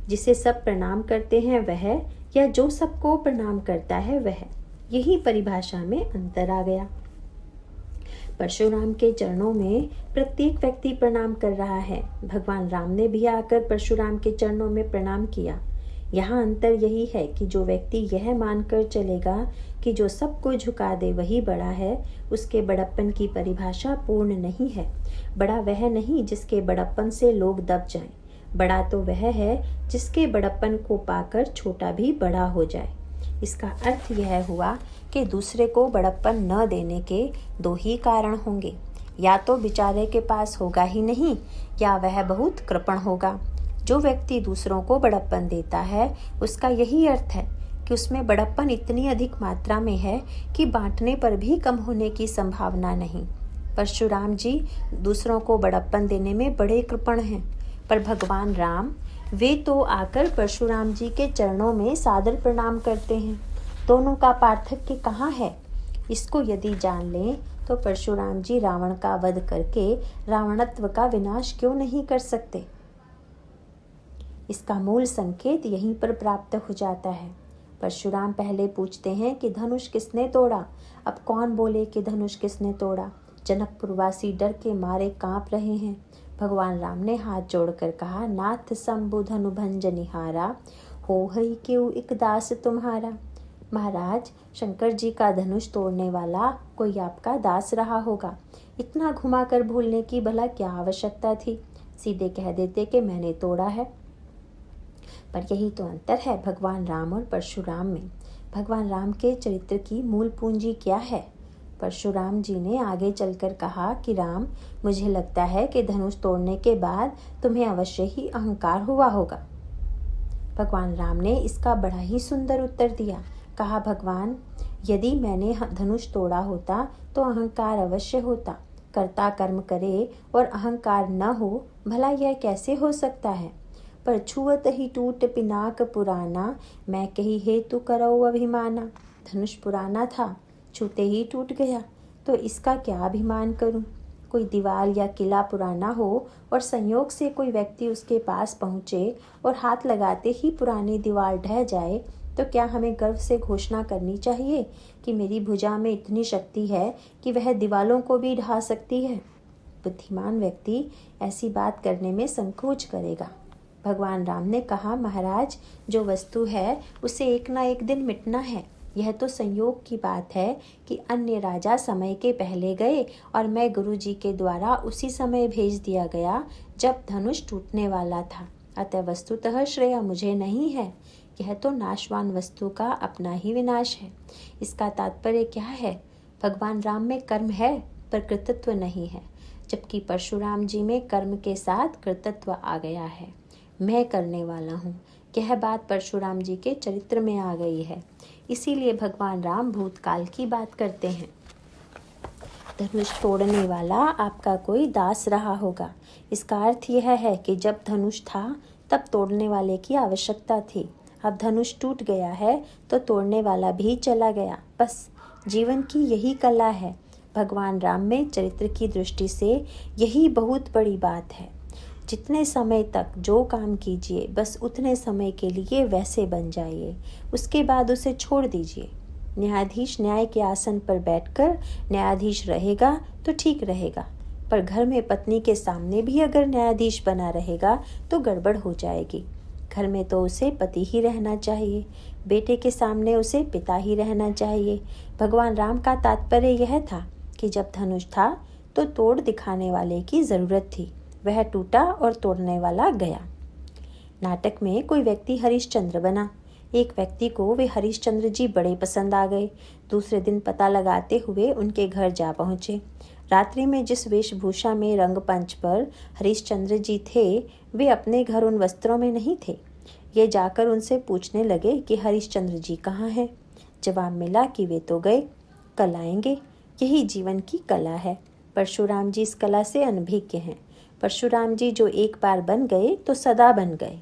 जिसे सब प्रणाम करते हैं वह, या जो सबको प्रणाम करता है वह। यही परिभाषा में अंतर आ गया। परशुराम के चरणों में प्रत्येक व्यक्ति प्रणाम कर रहा है। भगवान राम ने भी आकर परशुराम के चरणों में प्रणाम किया। यहाँ अंतर यही है कि जो व्यक्ति यह मानकर चलेगा कि जो सबको झुका दे वही बड़ा है, उसके बड़प्पन की परिभाषा पूर्ण नहीं है। बड़ा वह नहीं जिसके बड़प्पन से लोग दब जाएं। बड़ा तो वह है जिसके बड़प्पन को पाकर छोटा भी बड़ा हो जाए। इसका अर्थ यह हुआ कि दूसरे को बड़प्पन न देने के दो ही कारण होंगे, या तो बेचारे के पास होगा ही नहीं, या वह बहुत कृपण होगा। जो व्यक्ति दूसरों को बड़प्पन देता है उसका यही अर्थ है कि उसमें बड़प्पन इतनी अधिक मात्रा में है कि बांटने पर भी कम होने की संभावना नहीं। परशुराम जी दूसरों को बड़प्पन देने में बड़े कृपण हैं, पर भगवान राम वे तो आकर परशुराम जी के चरणों में सादर प्रणाम करते हैं। दोनों का पार्थक्य कहाँ है? इसको यदि जान लें तो परशुराम जी रावण का वध करके रावणत्व का विनाश क्यों नहीं कर सकते? इसका मूल संकेत यहीं पर प्राप्त हो जाता है। परशुराम पहले पूछते हैं कि धनुष किसने तोड़ा। अब कौन बोले कि धनुष किसने तोड़ा? जनकपुरवासी डर के मारे कांप रहे हैं। भगवान राम ने हाथ जोड़कर कहा, नाथ शंभु धनु भंज निहारा, हो हई क्यों इक दास तुम्हारा। महाराज, शंकर जी का धनुष तोड़ने वाला कोई आपका दास रहा होगा। इतना घुमाकर भूलने की भला क्या आवश्यकता थी? सीधे कह देते कि मैंने तोड़ा है। पर यही तो अंतर है भगवान राम और परशुराम में। भगवान राम के चरित्र की मूल पूंजी क्या है? परशुराम जी ने आगे चलकर कहा कि राम, मुझे लगता है कि धनुष तोड़ने के बाद तुम्हें अवश्य ही अहंकार हुआ होगा। भगवान राम ने इसका बड़ा ही सुंदर उत्तर दिया। कहा, भगवान, यदि मैंने धनुष तोड़ा होता तो अहंकार अवश्य होता। कर्ता कर्म करे और अहंकार न हो, भला यह कैसे हो सकता है? पर छुअत ही टूट पिनाक पुराना, मैं कही हेतु करो अभिमाना। धनुष पुराना था, छूते ही टूट गया, तो इसका क्या अभिमान करूं? कोई दीवार या किला पुराना हो और संयोग से कोई व्यक्ति उसके पास पहुंचे और हाथ लगाते ही पुरानी दीवार ढह जाए, तो क्या हमें गर्व से घोषणा करनी चाहिए कि मेरी भुजा में इतनी शक्ति है कि वह दीवालों को भी ढा सकती है? बुद्धिमान व्यक्ति ऐसी बात करने में संकोच करेगा। भगवान राम ने कहा, महाराज, जो वस्तु है उसे एक ना एक दिन मिटना है। यह तो संयोग की बात है कि अन्य राजा समय के पहले गए और मैं गुरु जी के द्वारा उसी समय भेज दिया गया जब धनुष टूटने वाला था। अतः वस्तुतः श्रेय मुझे नहीं है। यह तो नाशवान वस्तु का अपना ही विनाश है। इसका तात्पर्य क्या है? भगवान राम में कर्म है पर कृतत्व नहीं है, जबकि परशुराम जी में कर्म के साथ कृतत्व आ गया है। मैं करने वाला हूँ, यह बात परशुराम जी के चरित्र में आ गई है। इसीलिए भगवान राम भूतकाल की बात करते हैं। धनुष तोड़ने वाला आपका कोई दास रहा होगा। इसका अर्थ यह है कि जब धनुष था तब तोड़ने वाले की आवश्यकता थी। अब धनुष टूट गया है तो तोड़ने वाला भी चला गया। बस जीवन की यही कला है। भगवान राम में चरित्र की दृष्टि से यही बहुत बड़ी बात है। जितने समय तक जो काम कीजिए बस उतने समय के लिए वैसे बन जाइए, उसके बाद उसे छोड़ दीजिए। न्यायाधीश न्याय के आसन पर बैठकर न्यायाधीश रहेगा तो ठीक रहेगा, पर घर में पत्नी के सामने भी अगर न्यायाधीश बना रहेगा तो गड़बड़ हो जाएगी। घर में तो उसे पति ही रहना चाहिए, बेटे के सामने उसे पिता ही रहना चाहिए। भगवान राम का तात्पर्य यह था कि जब धनुष था तो तोड़ दिखाने वाले की ज़रूरत थी। वह टूटा और तोड़ने वाला गया। नाटक में कोई व्यक्ति हरिश्चंद्र बना। एक व्यक्ति को वे हरिश्चंद्र जी बड़े पसंद आ गए। दूसरे दिन पता लगाते हुए उनके घर जा पहुँचे। रात्रि में जिस वेशभूषा में रंगपंच पर हरिश्चंद्र जी थे, वे अपने घर उन वस्त्रों में नहीं थे। ये जाकर उनसे पूछने लगे कि हरिश्चंद्र जी कहाँ हैं। जवाब मिला कि वे तो गए, कल आएंगे। यही जीवन की कला है। परशुराम जी इस कला से अनभिज्ञ हैं। परशुराम जी जो एक बार बन गए तो सदा बन गए।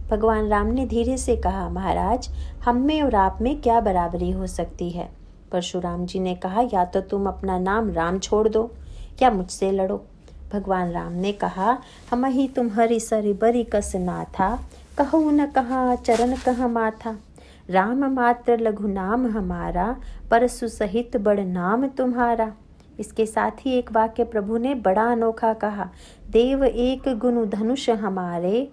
भगवान राम ने धीरे से कहा, महाराज, हम में और आप में क्या बराबरी हो सकती है? परशुराम जी ने कहा, या तो तुम अपना नाम राम छोड़ दो या मुझसे लड़ो। भगवान राम ने कहा, हम ही तुम्हारी सरी बरी कस ना था, कहूँ न कहाँ चरण कह माथा। राम मात्र लघु नाम हमारा, परसु सहित बड़ नाम तुम्हारा। इसके साथ ही एक वाक्य प्रभु ने बड़ा अनोखा कहा, देव एक गुण धनुष हमारे,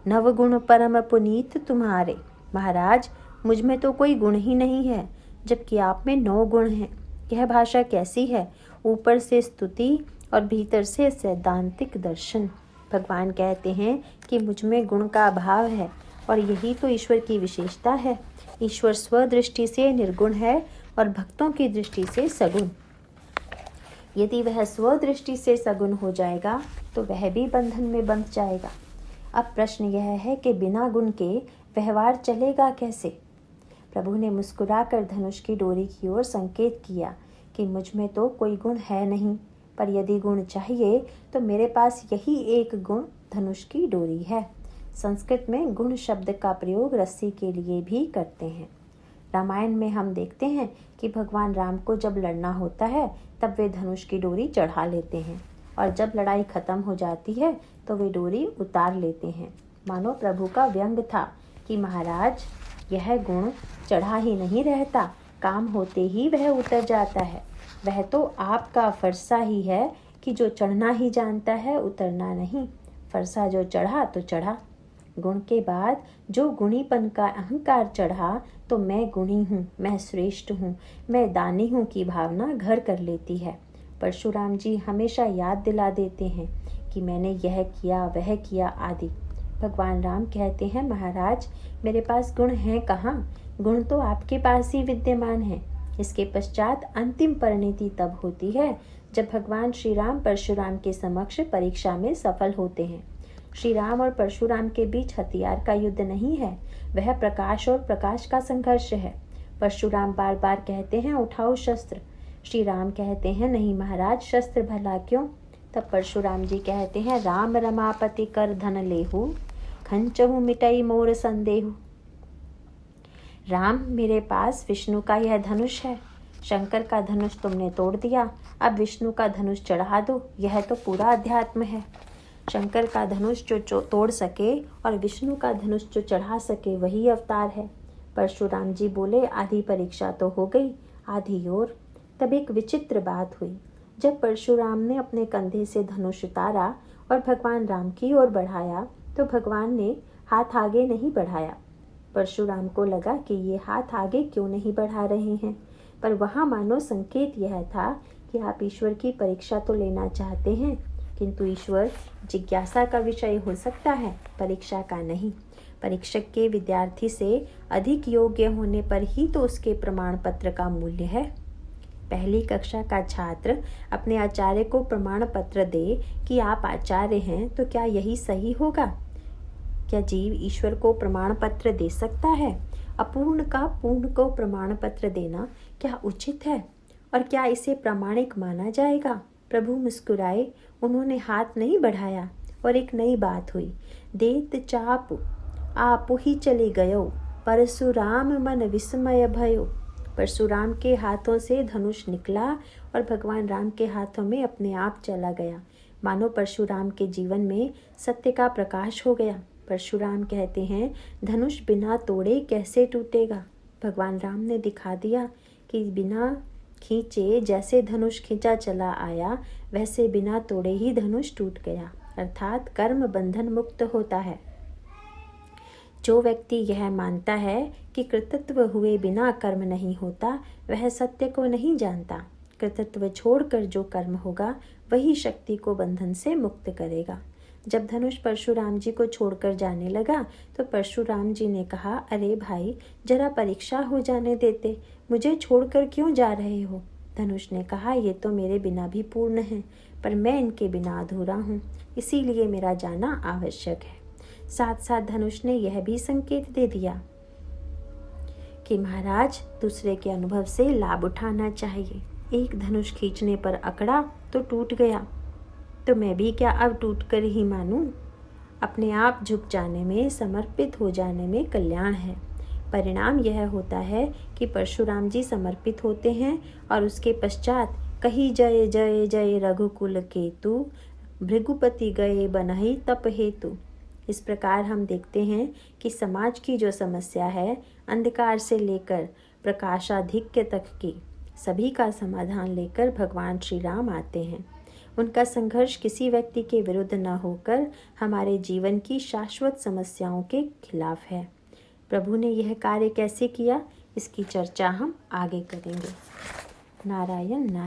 नवगुण परम पुनीत तुम्हारे। महाराज, मुझ में तो कोई गुण ही नहीं है, जबकि आप में 9 गुण हैं। यह भाषा कैसी है? ऊपर से स्तुति और भीतर से सैद्धांतिक दर्शन। भगवान कहते हैं कि मुझ में गुण का अभाव है, और यही तो ईश्वर की विशेषता है। ईश्वर स्वदृष्टि से निर्गुण है और भक्तों की दृष्टि से सगुण। यदि वह स्वदृष्टि से सगुण हो जाएगा तो वह भी बंधन में बंध जाएगा। अब प्रश्न यह है कि बिना गुण के व्यवहार चलेगा कैसे? प्रभु ने मुस्कुराकर धनुष की डोरी की ओर संकेत किया कि मुझ में तो कोई गुण है नहीं, पर यदि गुण चाहिए तो मेरे पास यही एक गुण धनुष की डोरी है। संस्कृत में गुण शब्द का प्रयोग रस्सी के लिए भी करते हैं। रामायण में हम देखते हैं कि भगवान राम को जब लड़ना होता है तब वे धनुष की डोरी चढ़ा लेते हैं, और जब लड़ाई खत्म हो जाती है तो वे डोरी उतार लेते हैं। मानो प्रभु का व्यंग था कि महाराज, यह गुण चढ़ा ही नहीं रहता, काम होते ही वह उतर जाता है। वह तो आपका फरसा ही है कि जो चढ़ना ही जानता है, उतरना नहीं। फरसा जो चढ़ा तो चढ़ा। गुण के बाद जो गुणीपन का अहंकार चढ़ा तो मैं गुणी हूँ, मैं श्रेष्ठ हूँ, मैं दानी हूँ की भावना घर कर लेती है। परशुराम जी हमेशा याद दिला देते हैं कि मैंने यह किया, वह किया आदि। भगवान राम कहते हैं, महाराज, मेरे पास गुण हैं कहाँ? गुण तो आपके पास ही विद्यमान है। इसके पश्चात अंतिम परिणति तब होती है जब भगवान श्री राम परशुराम के समक्ष परीक्षा में सफल होते हैं। श्री राम और परशुराम के बीच हथियार का युद्ध नहीं है, वह प्रकाश और प्रकाश का संघर्ष है। परशुराम बार बार कहते हैं, उठाओ शस्त्र। श्री राम कहते हैं, नहीं महाराज, शस्त्र भला क्यों? तब परशुराम जी कहते हैं, राम रमापति कर धन लेहु, खंचहु मिटई मोर संदेहु। राम, मेरे पास विष्णु का यह धनुष है। शंकर का धनुष तुमने तोड़ दिया, अब विष्णु का धनुष चढ़ा दो। यह तो पूरा अध्यात्म है। शंकर का धनुष जो तोड़ सके और विष्णु का धनुष जो चढ़ा सके, वही अवतार है। परशुराम जी बोले, आधी परीक्षा तो हो गई, आधी और। तब एक विचित्र बात हुई। जब परशुराम ने अपने कंधे से धनुष उतारा और भगवान राम की ओर बढ़ाया तो भगवान ने हाथ आगे नहीं बढ़ाया। परशुराम को लगा कि ये हाथ आगे क्यों नहीं बढ़ा रहे हैं, पर वहाँ मानो संकेत यह था कि आप ईश्वर की परीक्षा तो लेना चाहते हैं, किंतु ईश्वर जिज्ञासा का विषय हो सकता है, परीक्षा का नहीं। परीक्षक के विद्यार्थी से अधिक योग्य होने पर ही तो उसके प्रमाण पत्र का मूल्य है। पहली कक्षा का छात्र अपने आचार्य को प्रमाण पत्र दे कि आप आचार्य हैं, तो क्या यही सही होगा? क्या जीव ईश्वर को प्रमाण पत्र दे सकता है? अपूर्ण का पूर्ण को प्रमाण पत्र देना क्या उचित है, और क्या इसे प्रामाणिक माना जाएगा? प्रभु मुस्कुराए, उन्होंने हाथ नहीं बढ़ाया और एक नई बात हुई। देत चाप आप ही चले गयो, परशुराम मन विस्मय भयो। परशुराम के हाथों से धनुष निकला और भगवान राम के हाथों में अपने आप चला गया। मानो परशुराम के जीवन में सत्य का प्रकाश हो गया। परशुराम कहते हैं, धनुष बिना तोड़े कैसे टूटेगा? भगवान राम ने दिखा दिया कि बिना खींचे जैसे धनुष खींचा चला आया, वैसे बिना तोड़े ही धनुष टूट गया, अर्थात कर्म बंधन मुक्त होता है। जो व्यक्ति यह मानता है कि कृतत्व हुए बिना कर्म नहीं होता, वह सत्य को नहीं जानता। कृतत्व छोड़कर जो कर्म होगा, वही शक्ति को बंधन से मुक्त करेगा। जब धनुष परशुराम जी को छोड़कर जाने लगा तो परशुराम जी ने कहा, अरे भाई, जरा परीक्षा हो जाने देते, मुझे छोड़कर क्यों जा रहे हो? धनुष ने कहा, ये तो मेरे बिना भी पूर्ण है, पर मैं इनके बिना अधूरा हूँ, इसीलिए मेरा जाना आवश्यक है। साथ साथ धनुष ने यह भी संकेत दे दिया कि महाराज, दूसरे के अनुभव से लाभ उठाना चाहिए। एक धनुष खींचने पर अकड़ा तो टूट गया, तो मैं भी क्या अब टूट कर ही मानूं? अपने आप झुक जाने में, समर्पित हो जाने में कल्याण है। परिणाम यह होता है कि परशुराम जी समर्पित होते हैं और उसके पश्चात कही जय जय जय रघुकुल केतु, भृगुपति गए बनहि तप हेतु। इस प्रकार हम देखते हैं कि समाज की जो समस्या है, अंधकार से लेकर प्रकाशाधिक्य तक की, सभी का समाधान लेकर भगवान श्री राम आते हैं। उनका संघर्ष किसी व्यक्ति के विरुद्ध न होकर हमारे जीवन की शाश्वत समस्याओं के खिलाफ है। प्रभु ने यह कार्य कैसे किया, इसकी चर्चा हम आगे करेंगे। नारायण नारायण।